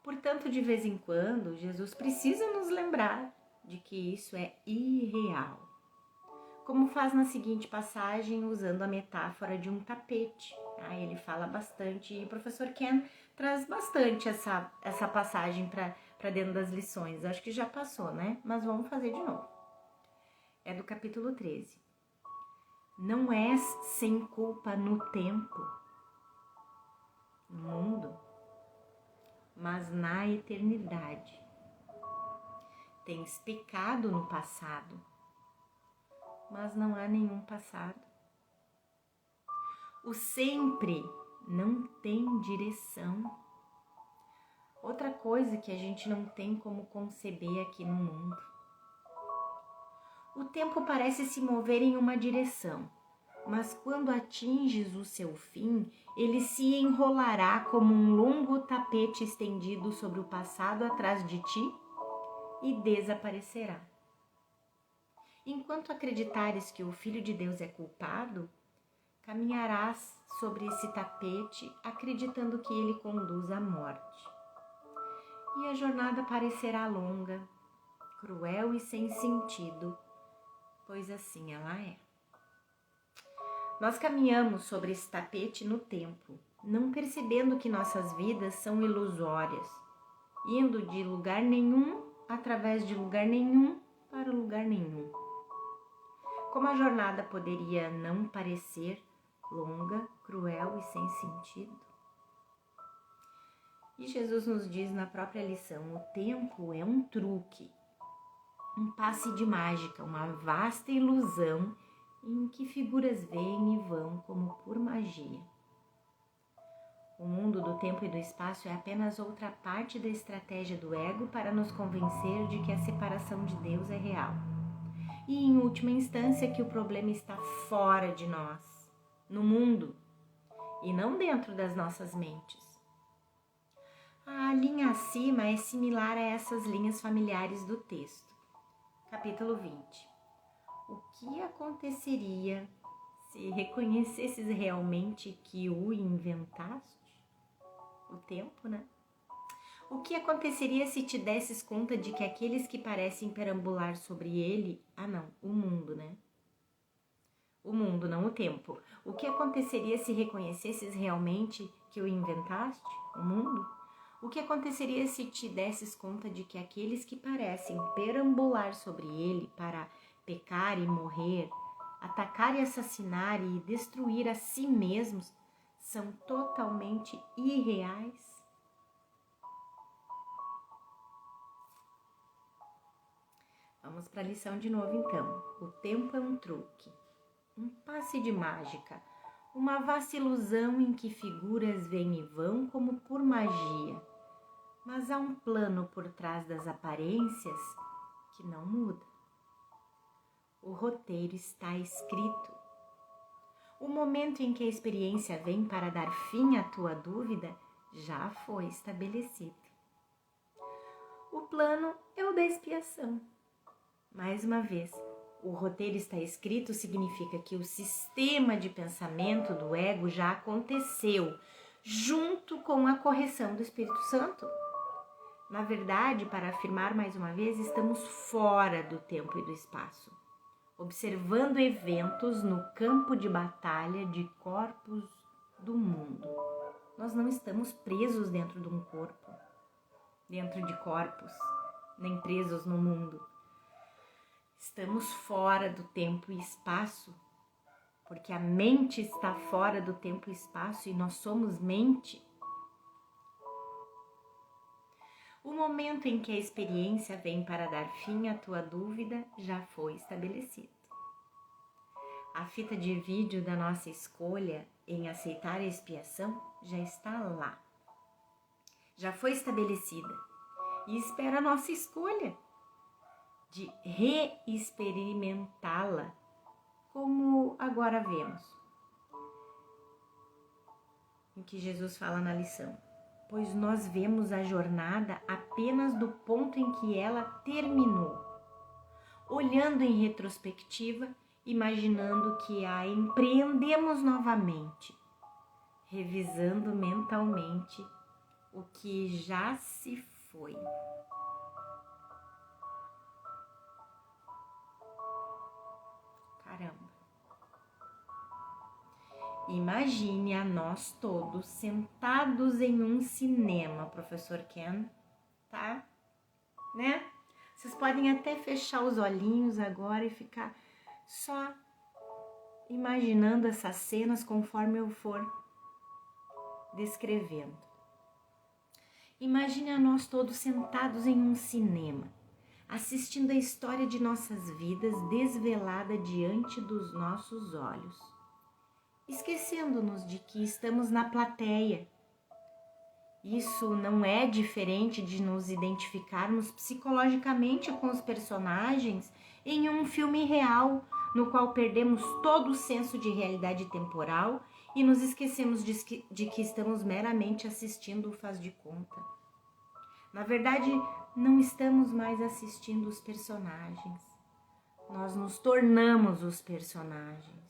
Portanto, de vez em quando, Jesus precisa nos lembrar de que isso é irreal, como faz na seguinte passagem, usando a metáfora de um tapete. Ele fala bastante, e o professor Ken traz bastante essa passagem para dentro das lições. Acho que já passou, né? Mas vamos fazer de novo. É do capítulo 13. Não és sem culpa no tempo, no mundo, mas na eternidade. Tens pecado no passado, mas não há nenhum passado. O sempre não tem direção. Outra coisa que a gente não tem como conceber aqui no mundo. O tempo parece se mover em uma direção, mas quando atinges o seu fim, ele se enrolará como um longo tapete estendido sobre o passado atrás de ti e desaparecerá. Enquanto acreditares que o Filho de Deus é culpado, caminharás sobre esse tapete acreditando que ele conduz à morte. E a jornada parecerá longa, cruel e sem sentido, pois assim ela é. Nós caminhamos sobre esse tapete no tempo, não percebendo que nossas vidas são ilusórias, indo de lugar nenhum, através de lugar nenhum, para lugar nenhum. Como a jornada poderia não parecer longa, cruel e sem sentido? E Jesus nos diz na própria lição, o tempo é um truque, um passe de mágica, uma vasta ilusão em que figuras vêm e vão como por magia. O mundo do tempo e do espaço é apenas outra parte da estratégia do ego para nos convencer de que a separação de Deus é real. E, em última instância, que o problema está fora de nós, no mundo, e não dentro das nossas mentes. A linha acima é similar a essas linhas familiares do texto. Capítulo 20. O que aconteceria se reconhecesses realmente que o inventaste? O tempo, né? O que aconteceria se te desses conta de que aqueles que parecem perambular sobre ele... o mundo, né? O mundo, não o tempo. O que aconteceria se reconhecesses realmente que o inventaste, o mundo? O que aconteceria se te desses conta de que aqueles que parecem perambular sobre ele para pecar e morrer, atacar e assassinar e destruir a si mesmos são totalmente irreais? Vamos para a lição de novo então. O tempo é um truque, um passe de mágica, uma vasta ilusão em que figuras vêm e vão como por magia. Mas há um plano por trás das aparências que não muda. O roteiro está escrito. O momento em que a experiência vem para dar fim à tua dúvida já foi estabelecido. O plano é o da expiação. Mais uma vez, o roteiro está escrito significa que o sistema de pensamento do ego já aconteceu, junto com a correção do Espírito Santo. Na verdade, para afirmar mais uma vez, estamos fora do tempo e do espaço, observando eventos no campo de batalha de corpos do mundo. Nós não estamos presos dentro de um corpo, dentro de corpos, nem presos no mundo. Estamos fora do tempo e espaço, porque a mente está fora do tempo e espaço e nós somos mente. O momento em que a experiência vem para dar fim à tua dúvida já foi estabelecido. A fita de vídeo da nossa escolha em aceitar a expiação já está lá. Já foi estabelecida e espera a nossa escolha de reexperimentá-la, como agora vemos. Em que Jesus fala na lição: pois nós vemos a jornada apenas do ponto em que ela terminou, olhando em retrospectiva, imaginando que a empreendemos novamente, revisando mentalmente o que já se foi. Caramba! Imagine a nós todos sentados em um cinema, professor Ken, tá? Né? Vocês podem até fechar os olhinhos agora e ficar só imaginando essas cenas conforme eu for descrevendo. Imagine a nós todos sentados em um cinema, assistindo a história de nossas vidas desvelada diante dos nossos olhos, esquecendo-nos de que estamos na plateia. Isso não é diferente de nos identificarmos psicologicamente com os personagens em um filme real, no qual perdemos todo o senso de realidade temporal e nos esquecemos de que estamos meramente assistindo o faz de conta. Na verdade, não estamos mais assistindo os personagens. Nós nos tornamos os personagens.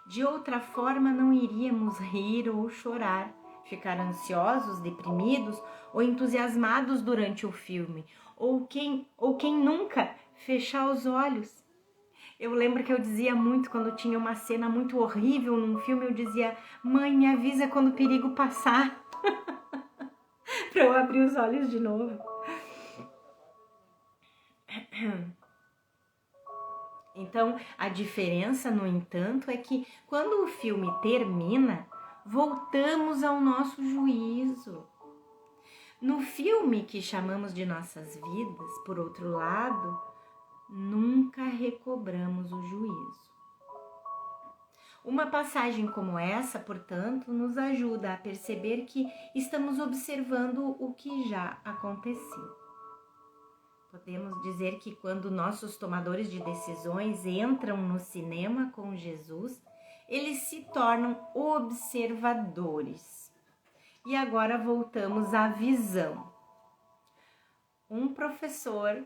De outra forma, não iríamos rir ou chorar, ficar ansiosos, deprimidos ou entusiasmados durante o filme, ou quem nunca fechar os olhos. Eu lembro que eu dizia muito quando tinha uma cena muito horrível num filme, eu dizia: mãe, me avisa quando o perigo passar, para eu abrir os olhos de novo. Então, a diferença, no entanto, é que quando o filme termina, voltamos ao nosso juízo. No filme que chamamos de nossas vidas, por outro lado, nunca recobramos o juízo. Uma passagem como essa, portanto, nos ajuda a perceber que estamos observando o que já aconteceu. Podemos dizer que quando nossos tomadores de decisões entram no cinema com Jesus, eles se tornam observadores. E agora voltamos à visão. Um professor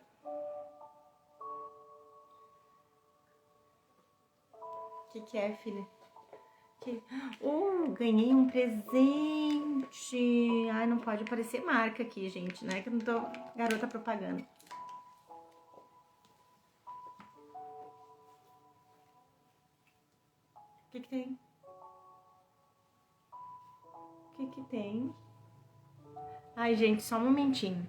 o que é, filha? Ganhei um presente. Ai, não pode aparecer marca aqui, gente, né? Que eu não tô garota propaganda. O que tem? O que tem? Ai, gente, só um momentinho.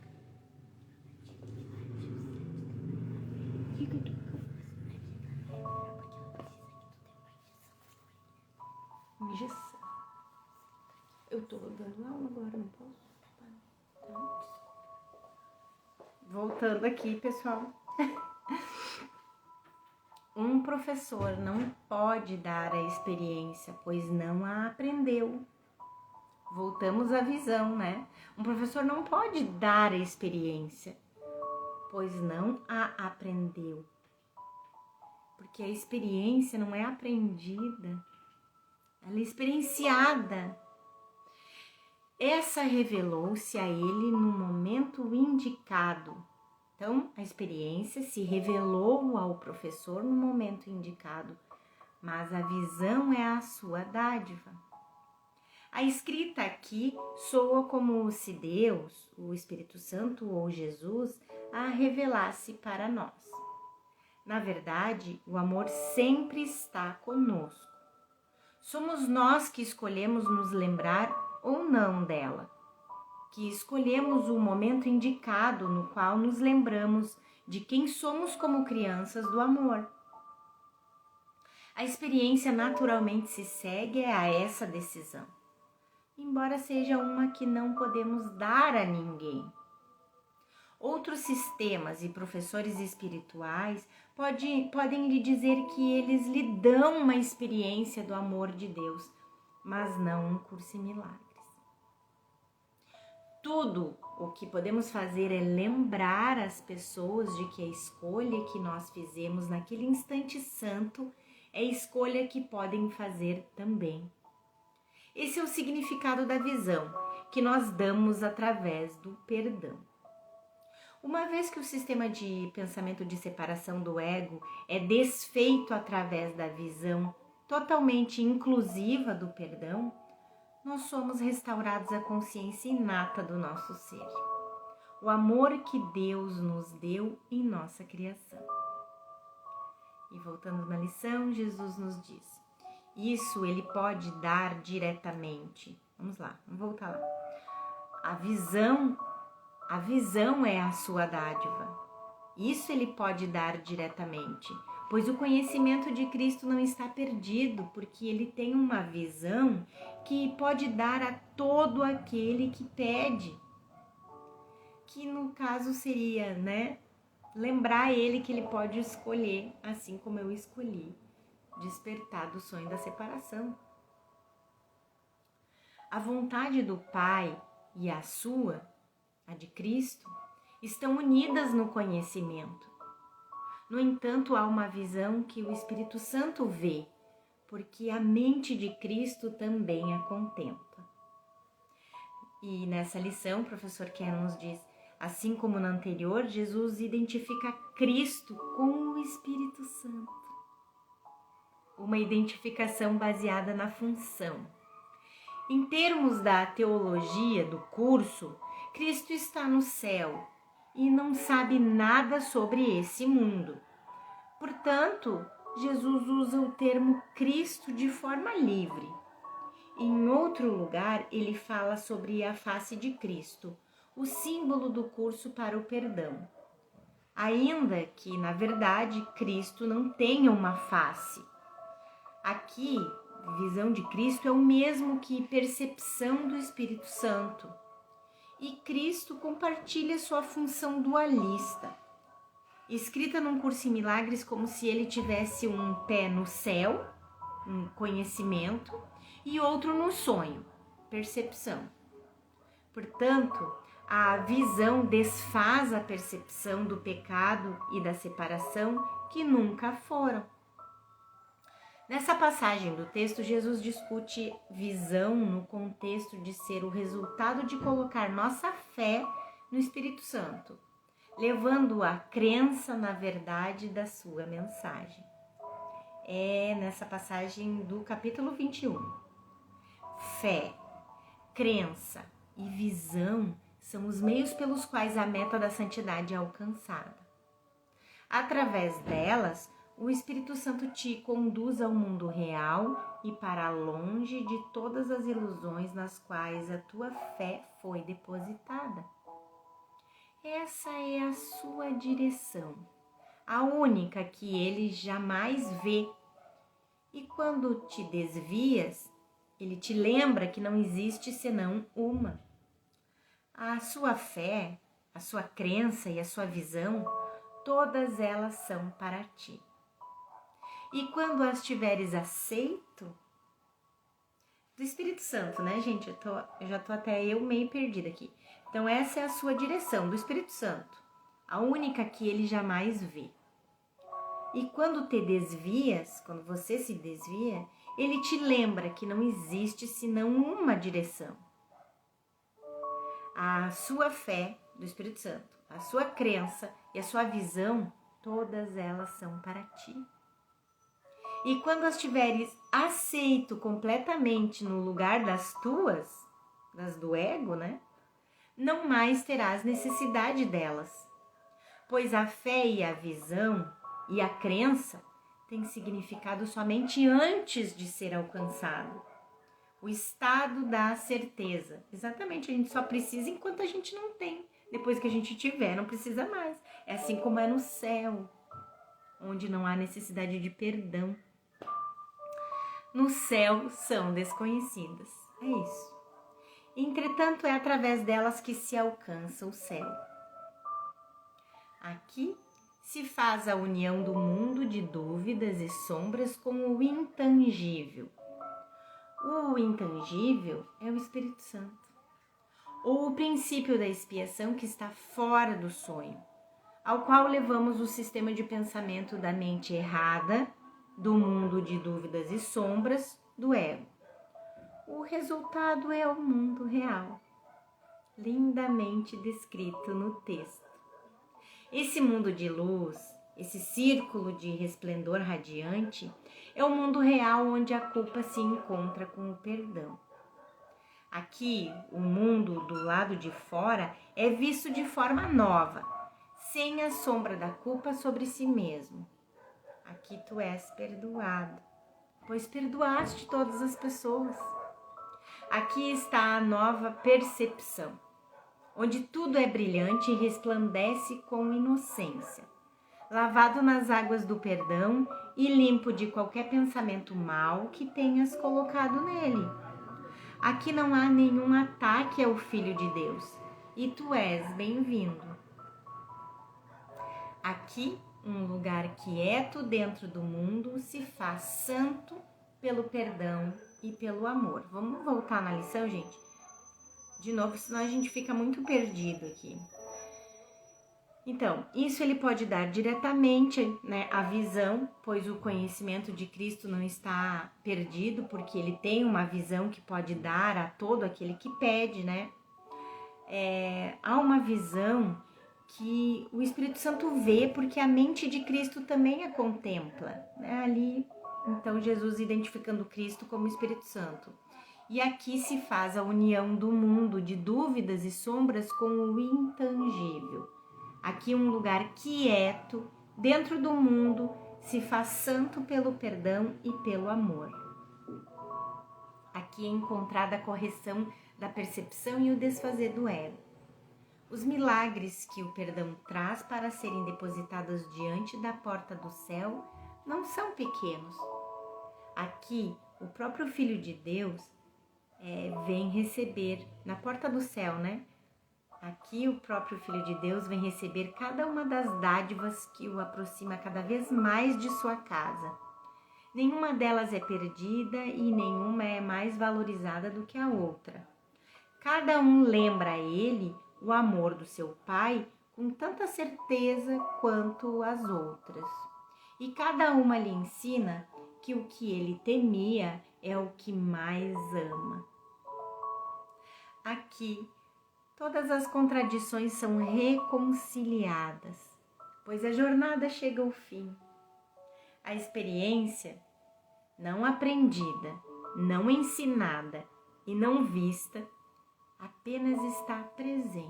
Injeção. Eu tô dando aula agora, não posso? Tá. Voltando aqui, pessoal. Um professor não pode dar a experiência, pois não a aprendeu. Voltamos à visão, né? Um professor não pode dar a experiência, pois não a aprendeu. Porque a experiência não é aprendida, ela é experienciada. Essa revelou-se a ele no momento indicado. Então, a experiência se revelou ao professor no momento indicado, mas a visão é a sua dádiva. A escrita aqui soa como se Deus, o Espírito Santo ou Jesus a revelasse para nós. Na verdade, o amor sempre está conosco. Somos nós que escolhemos nos lembrar ou não dela, que escolhemos o momento indicado no qual nos lembramos de quem somos como crianças do amor. A experiência naturalmente se segue a essa decisão, embora seja uma que não podemos dar a ninguém. Outros sistemas e professores espirituais podem lhe dizer que eles lhe dão uma experiência do amor de Deus, mas não um curso em milagres. Tudo o que podemos fazer é lembrar as pessoas de que a escolha que nós fizemos naquele instante santo é a escolha que podem fazer também. Esse é o significado da visão que nós damos através do perdão. Uma vez que o sistema de pensamento de separação do ego é desfeito através da visão totalmente inclusiva do perdão, nós somos restaurados à consciência inata do nosso ser, o amor que Deus nos deu em nossa criação. E voltando na lição, Jesus nos diz: isso ele pode dar diretamente. Vamos lá, vamos voltar lá. A visão é a sua dádiva. Isso ele pode dar diretamente, pois o conhecimento de Cristo não está perdido, porque ele tem uma visão que pode dar a todo aquele que pede. Que no caso seria, lembrar ele que ele pode escolher, assim como eu escolhi, despertar do sonho da separação. A vontade do Pai e a sua, a de Cristo, estão unidas no conhecimento. No entanto, há uma visão que o Espírito Santo vê, porque a mente de Cristo também a contempla. E nessa lição, o professor Ken nos diz: assim como na anterior, Jesus identifica Cristo com o Espírito Santo. Uma identificação baseada na função. Em termos da teologia do curso, Cristo está no céu e não sabe nada sobre esse mundo. Portanto, Jesus usa o termo Cristo de forma livre. Em outro lugar, ele fala sobre a face de Cristo, o símbolo do curso para o perdão. Ainda que, na verdade, Cristo não tenha uma face. Aqui, visão de Cristo é o mesmo que percepção do Espírito Santo. E Cristo compartilha sua função dualista, escrita num curso em milagres como se ele tivesse um pé no céu, um conhecimento, e outro no sonho, percepção. Portanto, a visão desfaz a percepção do pecado e da separação que nunca foram. Nessa passagem do texto, Jesus discute visão no contexto de ser o resultado de colocar nossa fé no Espírito Santo, levando à crença na verdade da sua mensagem. é nessa passagem do capítulo 21. Fé, crença e visão são os meios pelos quais a meta da santidade é alcançada. Através delas, o Espírito Santo te conduz ao mundo real e para longe de todas as ilusões nas quais a tua fé foi depositada. Essa é a sua direção, a única que ele jamais vê. E quando te desvias, ele te lembra que não existe senão uma. A sua fé, a sua crença e a sua visão, todas elas são para ti. E quando as tiveres aceito, do Espírito Santo, né, gente? Eu já tô até meio perdida aqui. Então essa é a sua direção, do Espírito Santo, a única que ele jamais vê. E quando te desvias, quando você se desvia, ele te lembra que não existe senão uma direção. A sua fé, do Espírito Santo, a sua crença e a sua visão, todas elas são para ti. E quando as tiveres aceito completamente no lugar das tuas, das do ego, né? Não mais terás necessidade delas, pois a fé e a visão e a crença têm significado somente antes de ser alcançado. O estado da certeza. Exatamente, a gente só precisa enquanto a gente não tem. Depois que a gente tiver, não precisa mais. É assim como é no céu, onde não há necessidade de perdão. No céu são desconhecidas. É isso. Entretanto, é através delas que se alcança o céu. Aqui se faz a união do mundo de dúvidas e sombras com o intangível. O intangível é o Espírito Santo, ou o princípio da expiação que está fora do sonho, ao qual levamos o sistema de pensamento da mente errada, do mundo de dúvidas e sombras, do ego. O resultado é o mundo real, lindamente descrito no texto. Esse mundo de luz, esse círculo de resplendor radiante, é o mundo real onde a culpa se encontra com o perdão. Aqui, o mundo do lado de fora é visto de forma nova, sem a sombra da culpa sobre si mesmo. Aqui tu és perdoado, pois perdoaste todas as pessoas. Aqui está a nova percepção, onde tudo é brilhante e resplandece com inocência, lavado nas águas do perdão e limpo de qualquer pensamento mau que tenhas colocado nele. Aqui não há nenhum ataque ao Filho de Deus, e tu és bem-vindo. Aqui, um lugar quieto dentro do mundo se faz santo pelo perdão e pelo amor. Vamos voltar na lição, gente? De novo, senão a gente fica muito perdido aqui. Então, isso ele pode dar diretamente, né, a visão, pois o conhecimento de Cristo não está perdido, porque ele tem uma visão que pode dar a todo aquele que pede, né? Há uma visão que o Espírito Santo vê, porque a mente de Cristo também a contempla, né? Ali, então, Jesus identificando Cristo como Espírito Santo. E aqui se faz a união do mundo de dúvidas e sombras com o intangível. Aqui um lugar quieto, dentro do mundo, se faz santo pelo perdão e pelo amor. Aqui é encontrada a correção da percepção e o desfazer do ego. Os milagres que o perdão traz para serem depositados diante da porta do céu não são pequenos. Aqui, o próprio Filho de Deus vem receber, na porta do céu, né? Aqui o próprio Filho de Deus vem receber cada uma das dádivas que o aproxima cada vez mais de sua casa. Nenhuma delas é perdida e nenhuma é mais valorizada do que a outra. Cada um lembra a ele o amor do seu Pai com tanta certeza quanto as outras. E cada uma lhe ensina que o que ele temia é o que mais ama. Aqui, todas as contradições são reconciliadas, pois a jornada chega ao fim. A experiência não aprendida, não ensinada e não vista apenas está presente.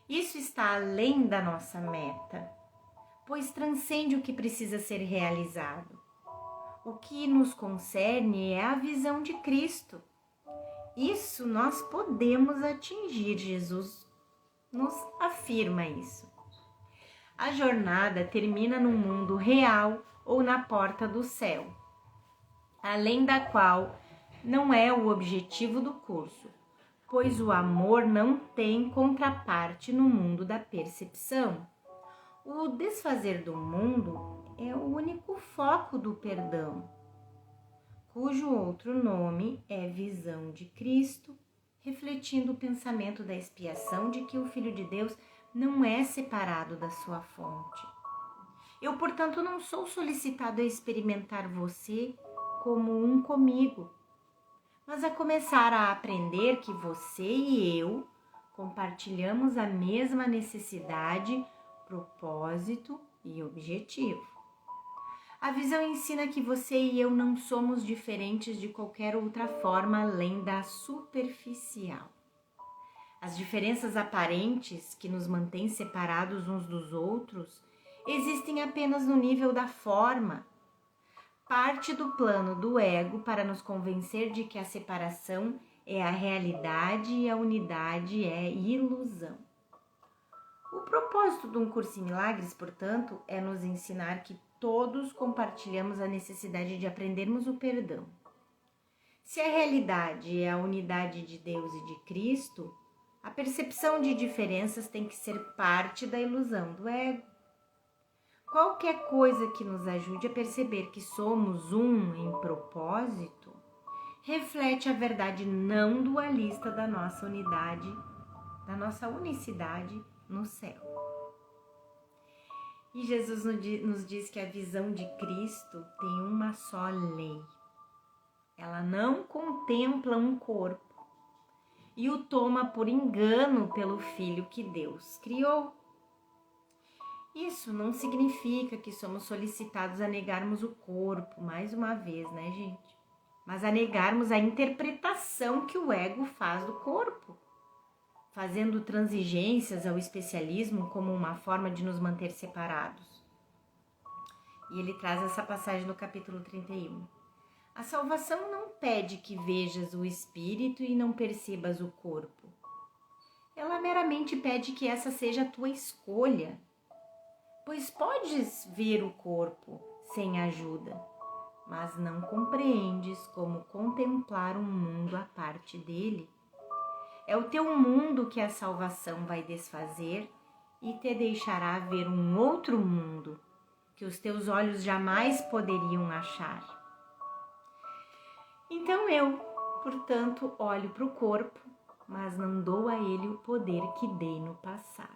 Isso está além da nossa meta, pois transcende o que precisa ser realizado. O que nos concerne é a visão de Cristo. Isso nós podemos atingir, Jesus nos afirma isso. A jornada termina no mundo real ou na porta do céu, além da qual não é o objetivo do curso, pois o amor não tem contraparte no mundo da percepção. O desfazer do mundo é o único foco do perdão, cujo outro nome é visão de Cristo, refletindo o pensamento da expiação de que o Filho de Deus não é separado da sua fonte. Eu, portanto, não sou solicitado a experimentar você como um comigo, mas a começar a aprender que você e eu compartilhamos a mesma necessidade, propósito e objetivo. A visão ensina que você e eu não somos diferentes de qualquer outra forma além da superficial. As diferenças aparentes que nos mantêm separados uns dos outros existem apenas no nível da forma. Parte do plano do ego para nos convencer de que a separação é a realidade e a unidade é ilusão. O propósito de um curso em milagres, portanto, é nos ensinar que todos compartilhamos a necessidade de aprendermos o perdão. Se a realidade é a unidade de Deus e de Cristo, a percepção de diferenças tem que ser parte da ilusão do ego. Qualquer coisa que nos ajude a perceber que somos um em propósito, reflete a verdade não dualista da nossa unidade, da nossa unicidade no céu. E Jesus nos diz que a visão de Cristo tem uma só lei. Ela não contempla um corpo e o toma por engano pelo Filho que Deus criou. Isso não significa que somos solicitados a negarmos o corpo, mais uma vez, né, gente? Mas a negarmos a interpretação que o ego faz do corpo, fazendo transigências ao especialismo como uma forma de nos manter separados. E ele traz essa passagem no capítulo 31. A salvação não pede que vejas o espírito e não percebas o corpo. Ela meramente pede que essa seja a tua escolha, pois podes ver o corpo sem ajuda, mas não compreendes como contemplar um mundo à parte dele. É o teu mundo que a salvação vai desfazer e te deixará ver um outro mundo que os teus olhos jamais poderiam achar. Então eu, portanto, olho para o corpo, mas não dou a ele o poder que dei no passado.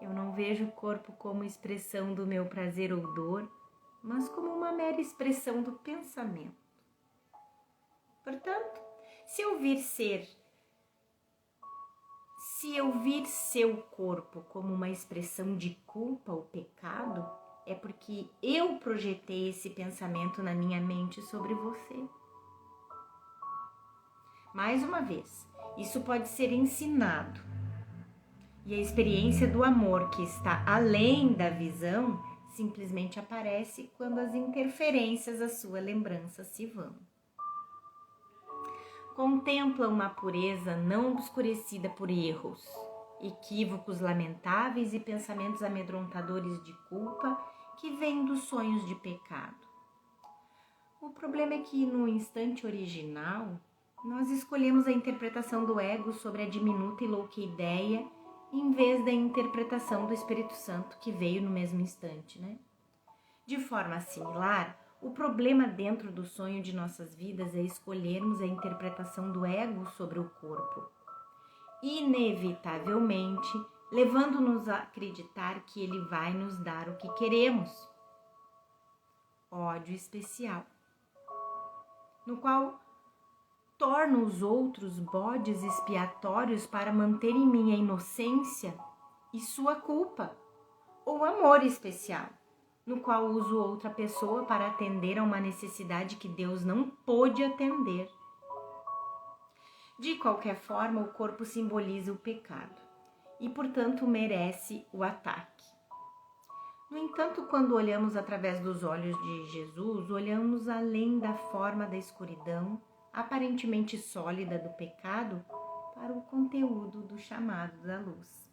Eu não vejo o corpo como expressão do meu prazer ou dor, mas como uma mera expressão do pensamento. Portanto, se eu vir seu corpo como uma expressão de culpa ou pecado, é porque eu projetei esse pensamento na minha mente sobre você. Mais uma vez, isso pode ser ensinado. E a experiência do amor que está além da visão simplesmente aparece quando as interferências à sua lembrança se vão. Contempla uma pureza não obscurecida por erros, equívocos lamentáveis e pensamentos amedrontadores de culpa que vêm dos sonhos de pecado. O problema é que no instante original, nós escolhemos a interpretação do ego sobre a diminuta e louca ideia em vez da interpretação do Espírito Santo que veio no mesmo instante, né? De forma similar, o problema dentro do sonho de nossas vidas é escolhermos a interpretação do ego sobre o corpo, inevitavelmente levando-nos a acreditar que ele vai nos dar o que queremos. Ódio especial, no qual torno os outros bodes expiatórios para manter em mim a inocência e sua culpa, ou amor especial, no qual uso outra pessoa para atender a uma necessidade que Deus não pôde atender. De qualquer forma, o corpo simboliza o pecado e, portanto, merece o ataque. No entanto, quando olhamos através dos olhos de Jesus, olhamos além da forma da escuridão, aparentemente sólida do pecado, para o conteúdo do chamado da luz.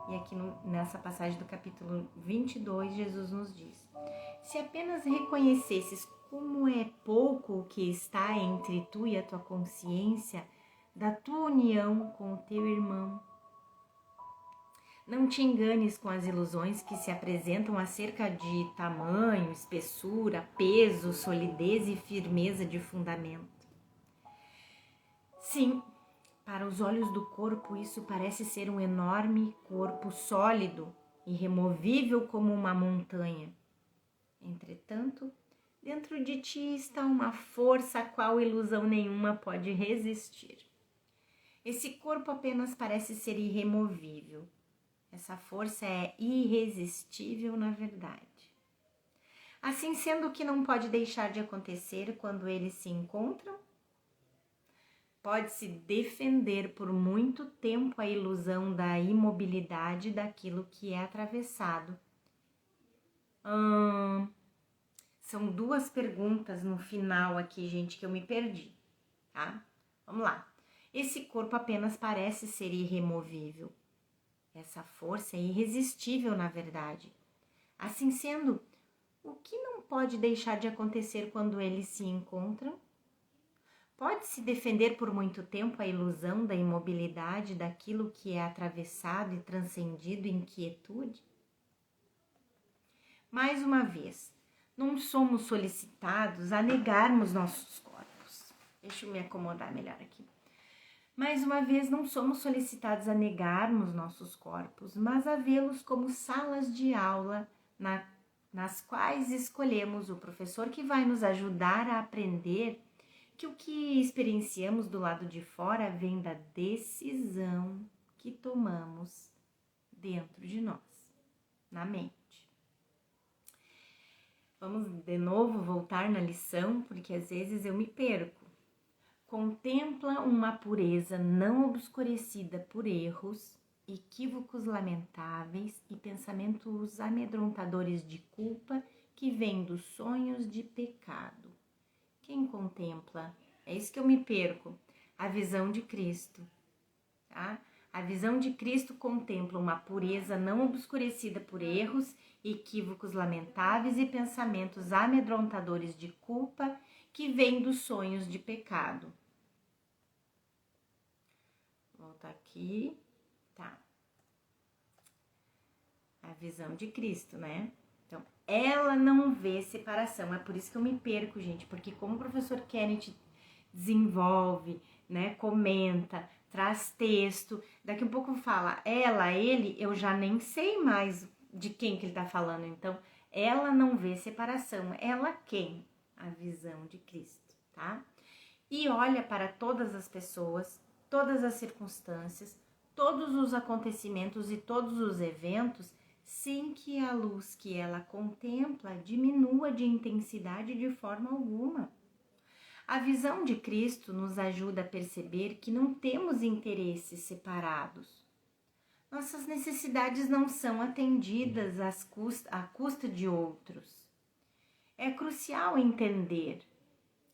E aqui nessa passagem do capítulo 22, Jesus nos diz: se apenas reconhecesses como é pouco o que está entre tu e a tua consciência, da tua união com o teu irmão, não te enganes com as ilusões que se apresentam acerca de tamanho, espessura, peso, solidez e firmeza de fundamento. Sim, para os olhos do corpo isso parece ser um enorme corpo sólido, irremovível como uma montanha. Entretanto, dentro de ti está uma força a qual ilusão nenhuma pode resistir. Esse corpo apenas parece ser irremovível. Essa força é irresistível na verdade. Assim sendo, o que não pode deixar de acontecer quando eles se encontram? Pode-se defender por muito tempo a ilusão da imobilidade daquilo que é atravessado. São duas perguntas no final aqui, gente, que eu me perdi, tá? Vamos lá. Esse corpo apenas parece ser irremovível. Essa força é irresistível, na verdade. Assim sendo, o que não pode deixar de acontecer quando eles se encontram? Pode-se defender por muito tempo a ilusão da imobilidade daquilo que é atravessado e transcendido em quietude? Mais uma vez, não somos solicitados a negarmos nossos corpos. Deixa eu me acomodar melhor aqui. Mais uma vez, não somos solicitados a negarmos nossos corpos, mas a vê-los como salas de aula nas quais escolhemos o professor que vai nos ajudar a aprender que o que experienciamos do lado de fora vem da decisão que tomamos dentro de nós, na mente. Vamos de novo voltar na lição, porque às vezes eu me perco. Contempla uma pureza não obscurecida por erros, equívocos lamentáveis e pensamentos amedrontadores de culpa que vêm dos sonhos de pecado. Quem contempla? É isso que eu me perco. A visão de Cristo, tá? A visão de Cristo contempla uma pureza não obscurecida por erros, equívocos lamentáveis e pensamentos amedrontadores de culpa que vêm dos sonhos de pecado. Vou voltar aqui, tá? A visão de Cristo, né? Então, ela não vê separação. É por isso que eu me perco, gente, porque como o professor Kenneth desenvolve, né, comenta, traz texto, daqui a pouco fala ela, ele, eu já nem sei mais de quem que ele tá falando. Então, ela não vê separação. Ela quem? A visão de Cristo, tá? E olha para todas as pessoas, todas as circunstâncias, todos os acontecimentos e todos os eventos, sem que a luz que ela contempla diminua de intensidade de forma alguma. A visão de Cristo nos ajuda a perceber que não temos interesses separados. Nossas necessidades não são atendidas à custa de outros. É crucial entender,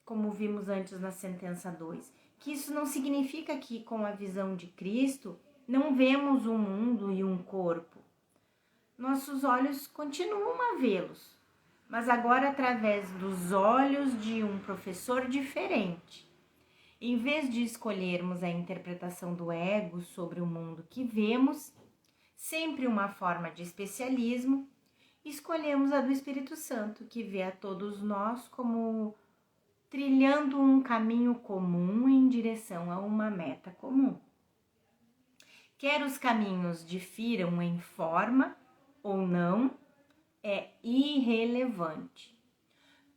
como vimos antes na sentença 2, que isso não significa que com a visão de Cristo não vemos um mundo e um corpo. Nossos olhos continuam a vê-los, mas agora através dos olhos de um professor diferente. Em vez de escolhermos a interpretação do ego sobre o mundo que vemos, sempre uma forma de especialismo, escolhemos a do Espírito Santo, que vê a todos nós como trilhando um caminho comum em direção a uma meta comum. Quer os caminhos difiram em forma ou não, é irrelevante.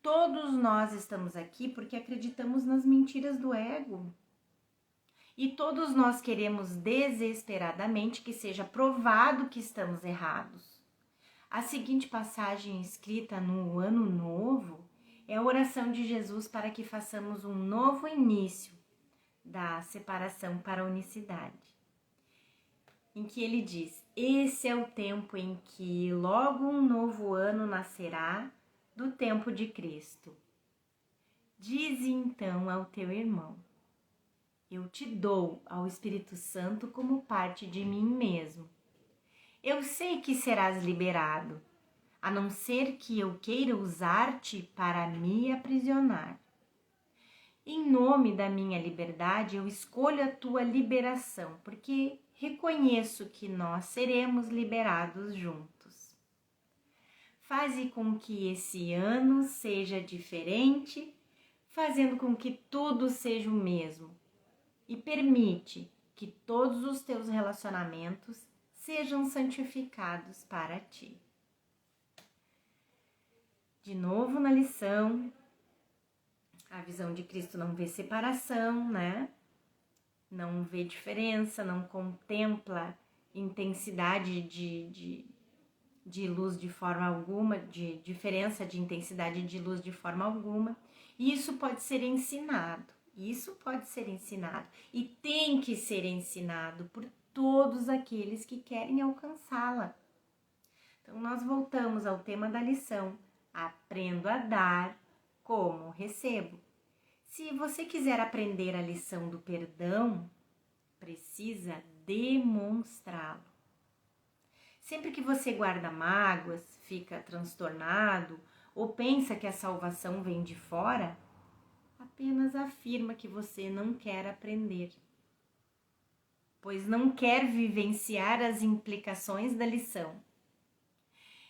Todos nós estamos aqui porque acreditamos nas mentiras do ego. E todos nós queremos desesperadamente que seja provado que estamos errados. A seguinte passagem escrita no Ano Novo é a oração de Jesus para que façamos um novo início da separação para a unicidade, em que ele diz: esse é o tempo em que logo um novo ano nascerá do tempo de Cristo. Dize então ao teu irmão: eu te dou ao Espírito Santo como parte de mim mesmo. Eu sei que serás liberado, a não ser que eu queira usar-te para me aprisionar. Em nome da minha liberdade, eu escolho a tua liberação, porque reconheço que nós seremos liberados juntos. Faze com que esse ano seja diferente, fazendo com que tudo seja o mesmo. E permite que todos os teus relacionamentos sejam santificados para ti. De novo na lição, a visão de Cristo não vê separação, né? Não vê diferença, não contempla intensidade de luz de forma alguma, de diferença de intensidade de luz de forma alguma. E isso pode ser ensinado. E tem que ser ensinado por todos aqueles que querem alcançá-la. Então, nós voltamos ao tema da lição. Aprendo a dar como recebo. Se você quiser aprender a lição do perdão, precisa demonstrá-lo. Sempre que você guarda mágoas, fica transtornado ou pensa que a salvação vem de fora, apenas afirma que você não quer aprender, pois não quer vivenciar as implicações da lição.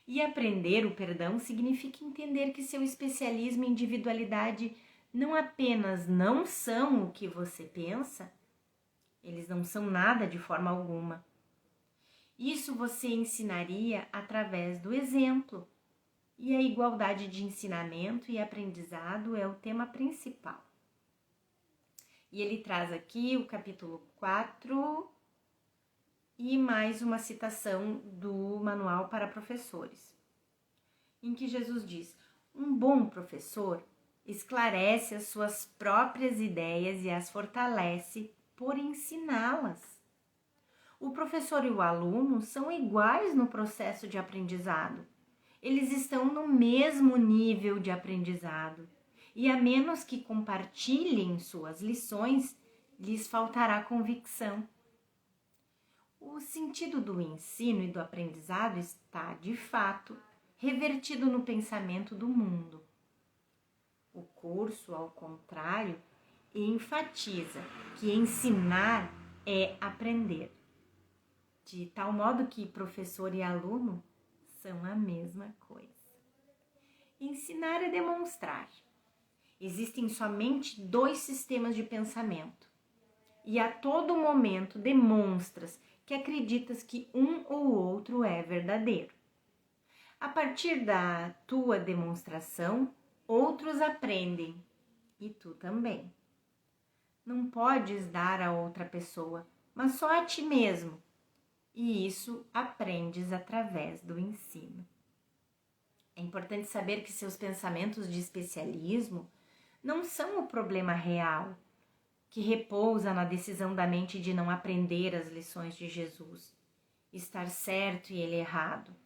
E aprender o perdão significa entender que seu especialismo e individualidade não apenas não são o que você pensa, eles não são nada de forma alguma. Isso você ensinaria através do exemplo. E a igualdade de ensinamento e aprendizado é o tema principal. E ele traz aqui o capítulo 4 e mais uma citação do Manual para Professores, em que Jesus diz: um bom professor esclarece as suas próprias ideias e as fortalece por ensiná-las. O professor e o aluno são iguais no processo de aprendizado. Eles estão no mesmo nível de aprendizado e, a menos que compartilhem suas lições, lhes faltará convicção. O sentido do ensino e do aprendizado está, de fato, revertido no pensamento do mundo. O curso, ao contrário, enfatiza que ensinar é aprender, de tal modo que professor e aluno são a mesma coisa. Ensinar é demonstrar. Existem somente 2 sistemas de pensamento e a todo momento demonstras que acreditas que um ou outro é verdadeiro. A partir da tua demonstração, outros aprendem e tu também. Não podes dar a outra pessoa, mas só a ti mesmo. E isso aprendes através do ensino. É importante saber que seus pensamentos de especialismo não são o problema real, que repousa na decisão da mente de não aprender as lições de Jesus, estar certo e ele errado.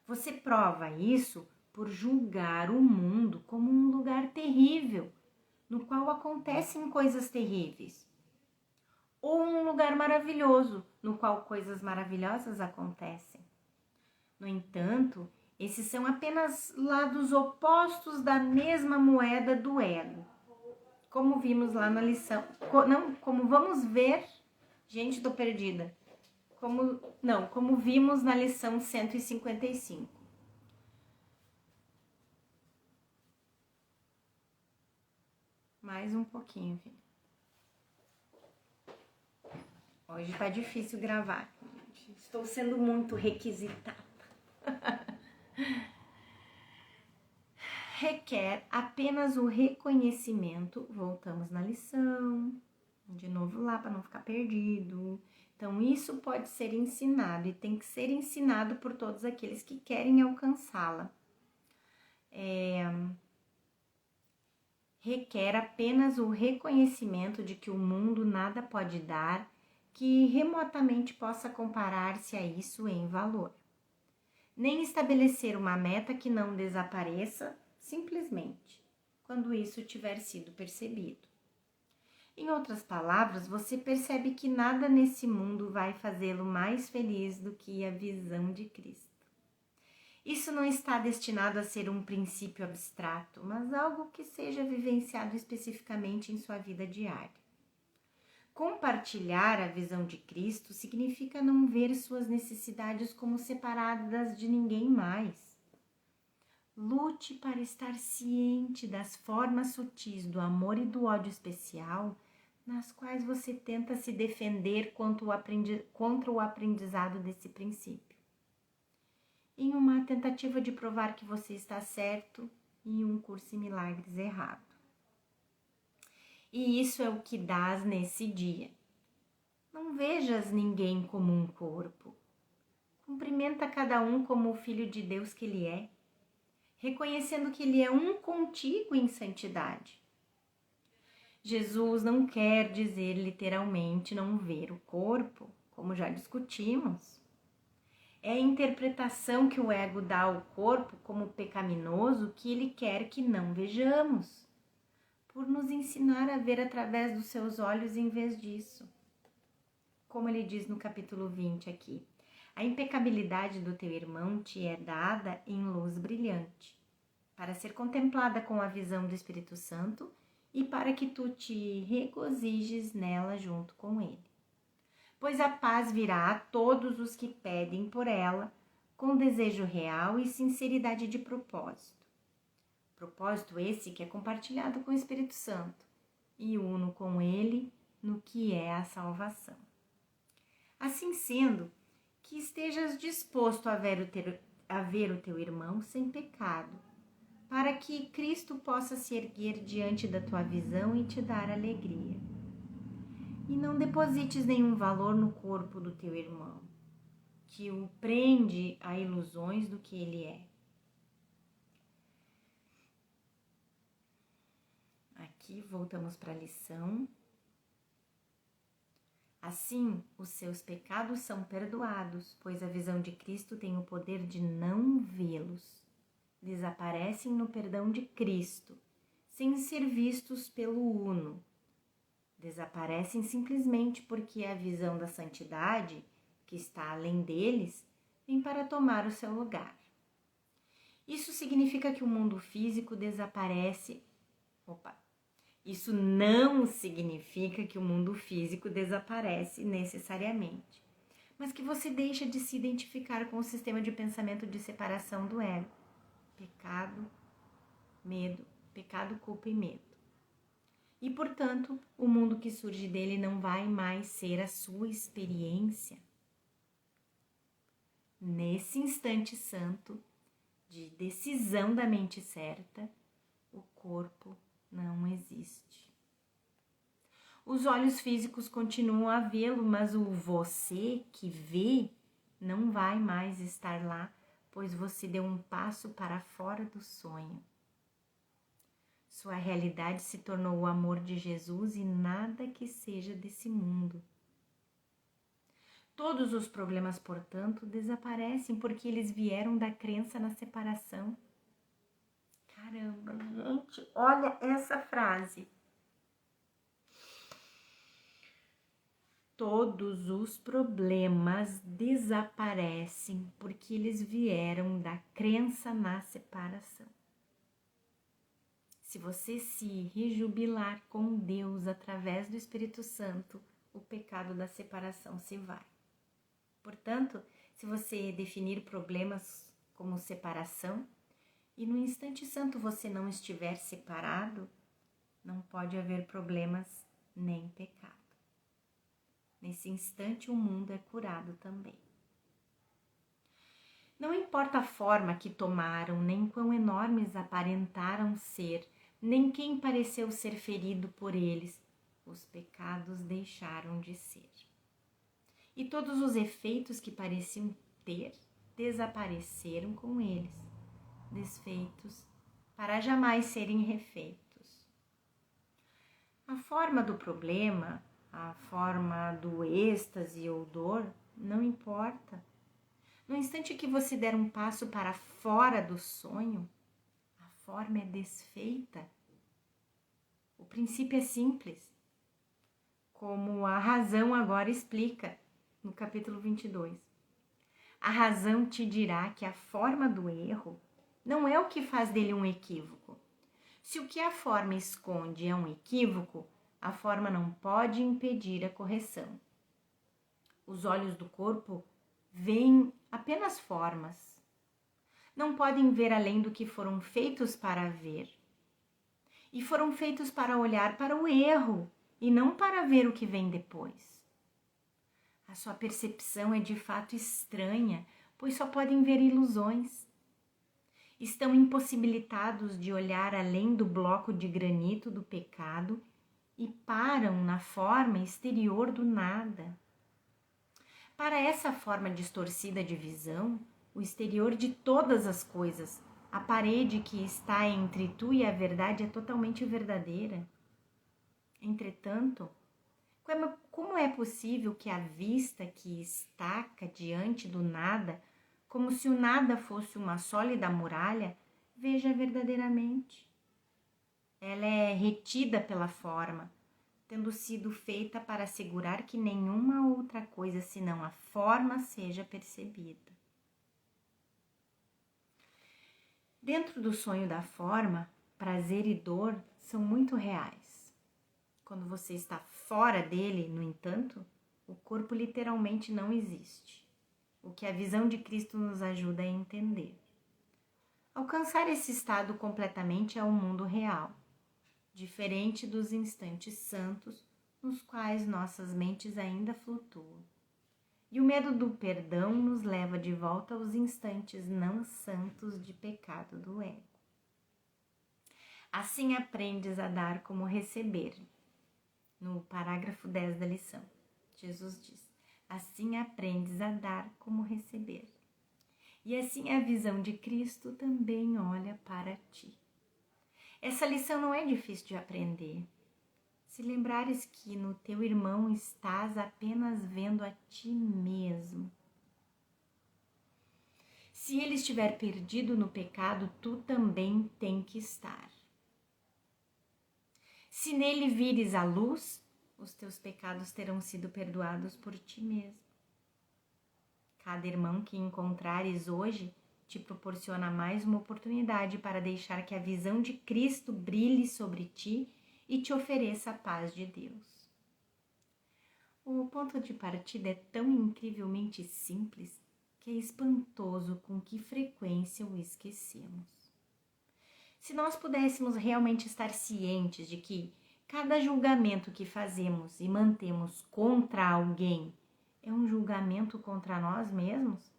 Você prova isso por julgar o mundo como um lugar terrível, no qual acontecem coisas terríveis, ou um lugar maravilhoso, no qual coisas maravilhosas acontecem. No entanto, esses são apenas lados opostos da mesma moeda do ego. Como vimos lá na lição... como vamos ver... Gente, tô perdida. Como vimos na lição 155. Mais um pouquinho, filho. Hoje tá difícil gravar. Estou sendo muito requisitada. Requer apenas o reconhecimento, voltamos na lição, De novo lá para não ficar perdido. Então isso pode ser ensinado e tem que ser ensinado por todos aqueles que querem alcançá-la. Requer apenas o reconhecimento de que o mundo nada pode dar que remotamente possa comparar-se a isso em valor. Nem estabelecer uma meta que não desapareça simplesmente quando isso tiver sido percebido. Em outras palavras, você percebe que nada nesse mundo vai fazê-lo mais feliz do que a visão de Cristo. Isso não está destinado a ser um princípio abstrato, mas algo que seja vivenciado especificamente em sua vida diária. Compartilhar a visão de Cristo significa não ver suas necessidades como separadas de ninguém mais. Lute para estar ciente das formas sutis do amor e do ódio especial nas quais você tenta se defender contra o aprendizado desse princípio. Em uma tentativa de provar que você está certo e um curso em milagres errado. E isso é o que dás nesse dia. Não vejas ninguém como um corpo. Cumprimenta cada um como o Filho de Deus que ele é, reconhecendo que ele é um contigo em santidade. Jesus não quer dizer literalmente não ver o corpo, como já discutimos. É a interpretação que o ego dá ao corpo como pecaminoso que ele quer que não vejamos, por nos ensinar a ver através dos seus olhos em vez disso. Como ele diz no capítulo 20 aqui, a impecabilidade do teu irmão te é dada em luz brilhante, para ser contemplada com a visão do Espírito Santo e para que tu te regozijes nela junto com ele. Pois a paz virá a todos os que pedem por ela, com desejo real e sinceridade de propósito. Propósito esse que é compartilhado com o Espírito Santo e uno com ele no que é a salvação. Assim sendo, que estejas disposto a ver o teu irmão sem pecado, para que Cristo possa se erguer diante da tua visão e te dar alegria. E não deposites nenhum valor no corpo do teu irmão, que o prende a ilusões do que ele é. Aqui voltamos para a lição. Assim, os seus pecados são perdoados, pois a visão de Cristo tem o poder de não vê-los. Desaparecem no perdão de Cristo, sem ser vistos pelo Uno. Desaparecem simplesmente porque a visão da santidade, que está além deles, vem para tomar o seu lugar. Isso significa que o mundo físico desaparece. Isso não significa que o mundo físico desaparece necessariamente, mas que você deixa de se identificar com o sistema de pensamento de separação do ego. Pecado, culpa e medo. E, portanto, o mundo que surge dele não vai mais ser a sua experiência. Nesse instante santo, de decisão da mente certa, o corpo não existe. Os olhos físicos continuam a vê-lo, mas o você que vê não vai mais estar lá, pois você deu um passo para fora do sonho. Sua realidade se tornou o amor de Jesus e nada que seja desse mundo. Todos os problemas, portanto, desaparecem porque eles vieram da crença na separação. Caramba, gente, olha essa frase. Todos os problemas desaparecem porque eles vieram da crença na separação. Se você se rejubilar com Deus através do Espírito Santo, o pecado da separação se vai. Portanto, se você definir problemas como separação, e no instante santo você não estiver separado, não pode haver problemas nem pecado. Nesse instante o mundo é curado também. Não importa a forma que tomaram, nem quão enormes aparentaram ser, nem quem pareceu ser ferido por eles, os pecados deixaram de ser. E todos os efeitos que pareciam ter desapareceram com eles, desfeitos para jamais serem refeitos. A forma do problema, a forma do êxtase ou dor, não importa. No instante que você der um passo para fora do sonho, a forma é desfeita. O princípio é simples, como a razão agora explica no capítulo 22. A razão te dirá que a forma do erro não é o que faz dele um equívoco. Se o que a forma esconde é um equívoco, a forma não pode impedir a correção. Os olhos do corpo veem apenas formas. Não podem ver além do que foram feitos para ver. E foram feitos para olhar para o erro e não para ver o que vem depois. A sua percepção é de fato estranha, pois só podem ver ilusões. Estão impossibilitados de olhar além do bloco de granito do pecado e param na forma exterior do nada. Para essa forma distorcida de visão, o exterior de todas as coisas, a parede que está entre tu e a verdade é totalmente verdadeira. Entretanto, como é possível que a vista que estaca diante do nada, como se o nada fosse uma sólida muralha, veja verdadeiramente? Ela é retida pela forma, tendo sido feita para assegurar que nenhuma outra coisa senão a forma seja percebida. Dentro do sonho da forma, prazer e dor são muito reais. Quando você está fora dele, no entanto, o corpo literalmente não existe, o que a visão de Cristo nos ajuda a entender. Alcançar esse estado completamente é o mundo real, diferente dos instantes santos nos quais nossas mentes ainda flutuam. E o medo do perdão nos leva de volta aos instantes não santos de pecado do ego. Assim aprendes a dar como receber. No parágrafo 10 da lição, Jesus diz: assim aprendes a dar como receber. E assim a visão de Cristo também olha para ti. Essa lição não é difícil de aprender. Se lembrares que no teu irmão estás apenas vendo a ti mesmo. Se ele estiver perdido no pecado, tu também tem que estar. Se nele vires a luz, os teus pecados terão sido perdoados por ti mesmo. Cada irmão que encontrares hoje te proporciona mais uma oportunidade para deixar que a visão de Cristo brilhe sobre ti e te ofereça a paz de Deus. O ponto de partida é tão incrivelmente simples que é espantoso com que frequência o esquecemos. Se nós pudéssemos realmente estar cientes de que cada julgamento que fazemos e mantemos contra alguém é um julgamento contra nós mesmos,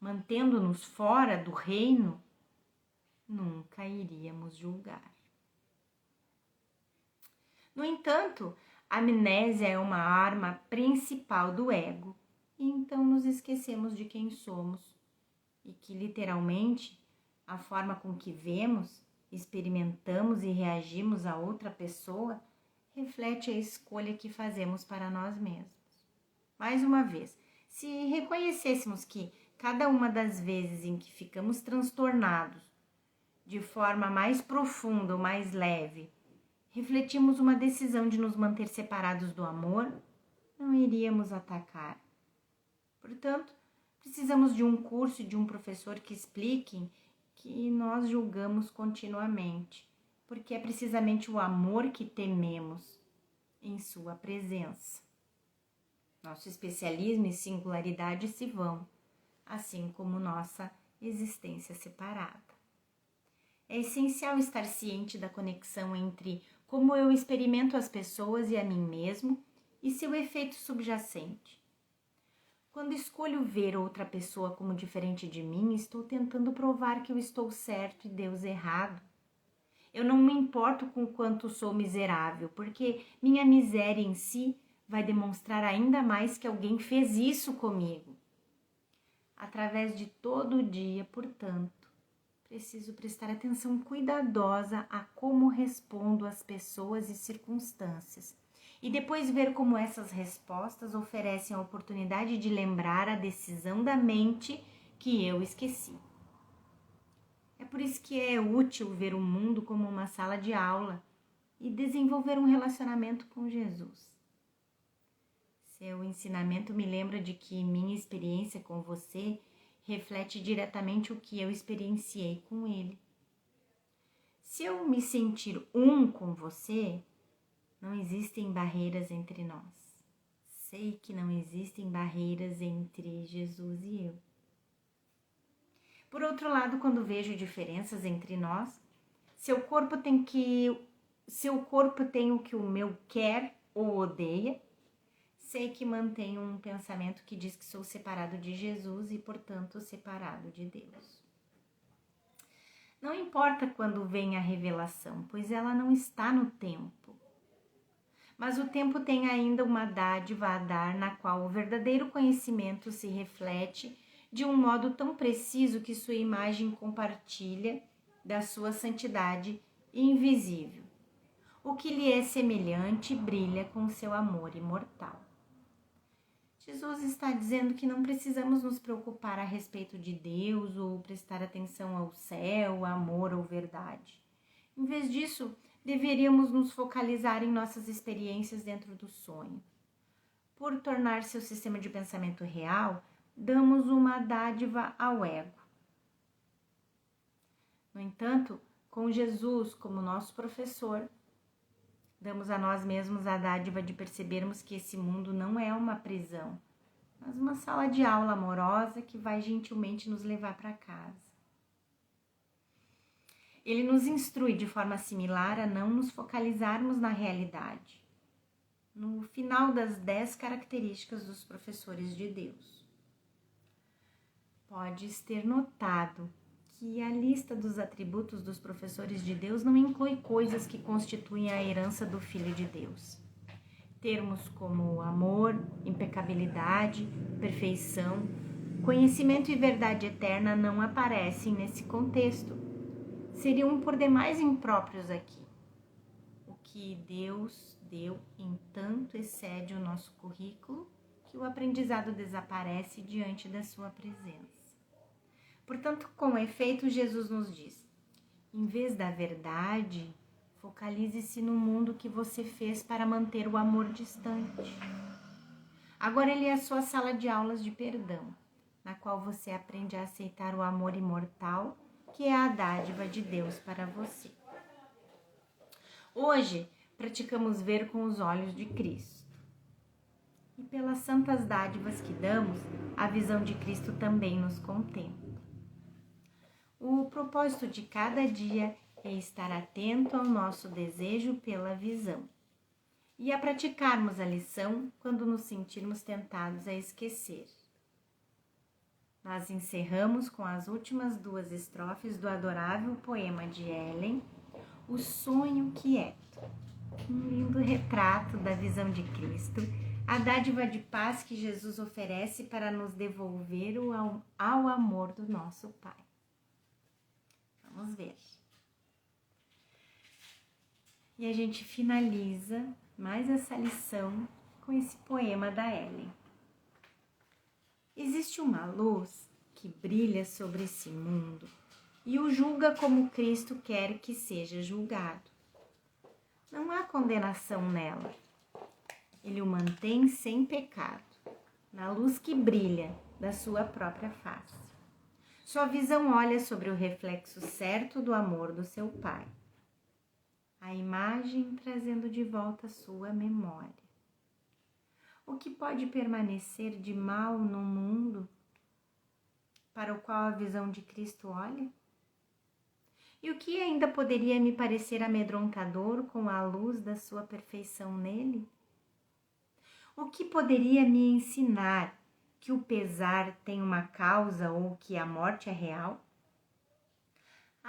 mantendo-nos fora do reino, nunca iríamos julgar. No entanto, a amnésia é uma arma principal do ego, e então nos esquecemos de quem somos e que, literalmente, a forma com que vemos, experimentamos e reagimos a outra pessoa reflete a escolha que fazemos para nós mesmos. Mais uma vez, se reconhecêssemos que cada uma das vezes em que ficamos transtornados, de forma mais profunda ou mais leve, refletimos uma decisão de nos manter separados do amor, não iríamos atacar. Portanto, precisamos de um curso e de um professor que expliquem que nós julgamos continuamente, porque é precisamente o amor que tememos em sua presença. Nosso especialismo e singularidade se vão, assim como nossa existência separada. É essencial estar ciente da conexão entre como eu experimento as pessoas e a mim mesmo e seu efeito subjacente. Quando escolho ver outra pessoa como diferente de mim, estou tentando provar que eu estou certo e Deus errado. Eu não me importo com o quanto sou miserável, porque minha miséria em si vai demonstrar ainda mais que alguém fez isso comigo. Através de todo o dia, portanto, preciso prestar atenção cuidadosa a como respondo às pessoas e circunstâncias, e depois ver como essas respostas oferecem a oportunidade de lembrar a decisão da mente que eu esqueci. É por isso que é útil ver o mundo como uma sala de aula e desenvolver um relacionamento com Jesus. Seu ensinamento me lembra de que minha experiência com você reflete diretamente o que eu experienciei com ele. Se eu me sentir um com você, não existem barreiras entre nós. Sei que não existem barreiras entre Jesus e eu. Por outro lado, quando vejo diferenças entre nós, seu corpo tem o que o meu quer ou odeia, sei que mantenho um pensamento que diz que sou separado de Jesus e, portanto, separado de Deus. Não importa quando vem a revelação, pois ela não está no tempo. Mas o tempo tem ainda uma dádiva a dar, na qual o verdadeiro conhecimento se reflete de um modo tão preciso que sua imagem compartilha da sua santidade invisível. O que lhe é semelhante brilha com seu amor imortal. Jesus está dizendo que não precisamos nos preocupar a respeito de Deus ou prestar atenção ao céu, amor ou verdade. Em vez disso, deveríamos nos focalizar em nossas experiências dentro do sonho. Por tornar seu sistema de pensamento real, damos uma dádiva ao ego. No entanto, com Jesus como nosso professor, damos a nós mesmos a dádiva de percebermos que esse mundo não é uma prisão, mas uma sala de aula amorosa que vai gentilmente nos levar para casa. Ele nos instrui de forma similar a não nos focalizarmos na realidade, no final das 10 características dos professores de Deus. Podes ter notado que a lista dos atributos dos professores de Deus não inclui coisas que constituem a herança do Filho de Deus. Termos como amor, impecabilidade, perfeição, conhecimento e verdade eterna não aparecem nesse contexto. Seriam por demais impróprios aqui. O que Deus deu, entanto, excede o nosso currículo, que o aprendizado desaparece diante da sua presença. Portanto, com efeito, Jesus nos diz: em vez da verdade, focalize-se no mundo que você fez para manter o amor distante. Agora ele é a sua sala de aulas de perdão, na qual você aprende a aceitar o amor imortal, que é a dádiva de Deus para você. Hoje, praticamos ver com os olhos de Cristo. E pelas santas dádivas que damos, a visão de Cristo também nos contempla. O propósito de cada dia é estar atento ao nosso desejo pela visão e a praticarmos a lição quando nos sentirmos tentados a esquecer. Nós encerramos com as últimas 2 estrofes do adorável poema de Ellen, O Sonho Quieto, um lindo retrato da visão de Cristo, a dádiva de paz que Jesus oferece para nos devolver ao amor do nosso Pai. Vamos ver. E a gente finaliza mais essa lição com esse poema da Ellen. Existe uma luz que brilha sobre esse mundo e o julga como Cristo quer que seja julgado. Não há condenação nela. Ele o mantém sem pecado, na luz que brilha da sua própria face. Sua visão olha sobre o reflexo certo do amor do seu Pai. A imagem trazendo de volta sua memória. O que pode permanecer de mal no mundo para o qual a visão de Cristo olha? E o que ainda poderia me parecer amedrontador com a luz da sua perfeição nele? O que poderia me ensinar que o pesar tem uma causa ou que a morte é real?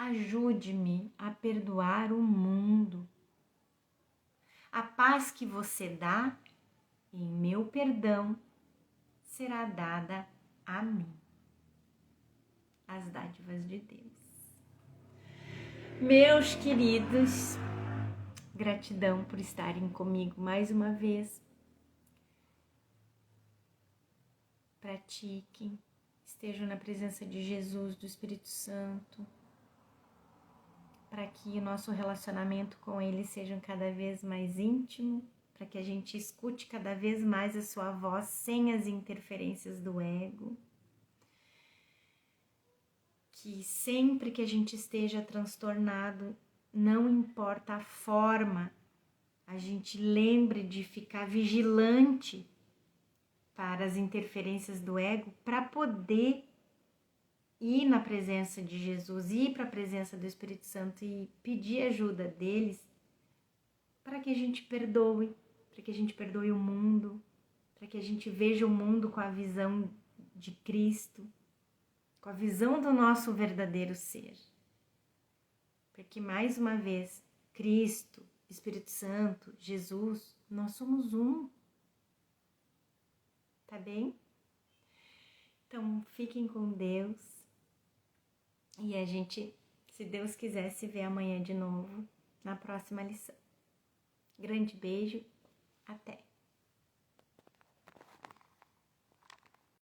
Ajude-me a perdoar o mundo. A paz que você dá, em meu perdão, será dada a mim. As dádivas de Deus. Meus queridos, gratidão por estarem comigo mais uma vez. Pratiquem, estejam na presença de Jesus, do Espírito Santo, para que o nosso relacionamento com Ele seja cada vez mais íntimo, para que a gente escute cada vez mais a sua voz sem as interferências do ego. Que sempre que a gente esteja transtornado, não importa a forma, a gente lembre de ficar vigilante para as interferências do ego, para poder ir na presença de Jesus, ir para a presença do Espírito Santo e pedir ajuda deles, para que a gente perdoe, para que a gente perdoe o mundo, para que a gente veja o mundo com a visão de Cristo, com a visão do nosso verdadeiro ser. Porque, mais uma vez, Cristo, Espírito Santo, Jesus, nós somos um. Tá bem? Então, fiquem com Deus. E a gente, se Deus quiser, se vê amanhã de novo na próxima lição. Grande beijo, até!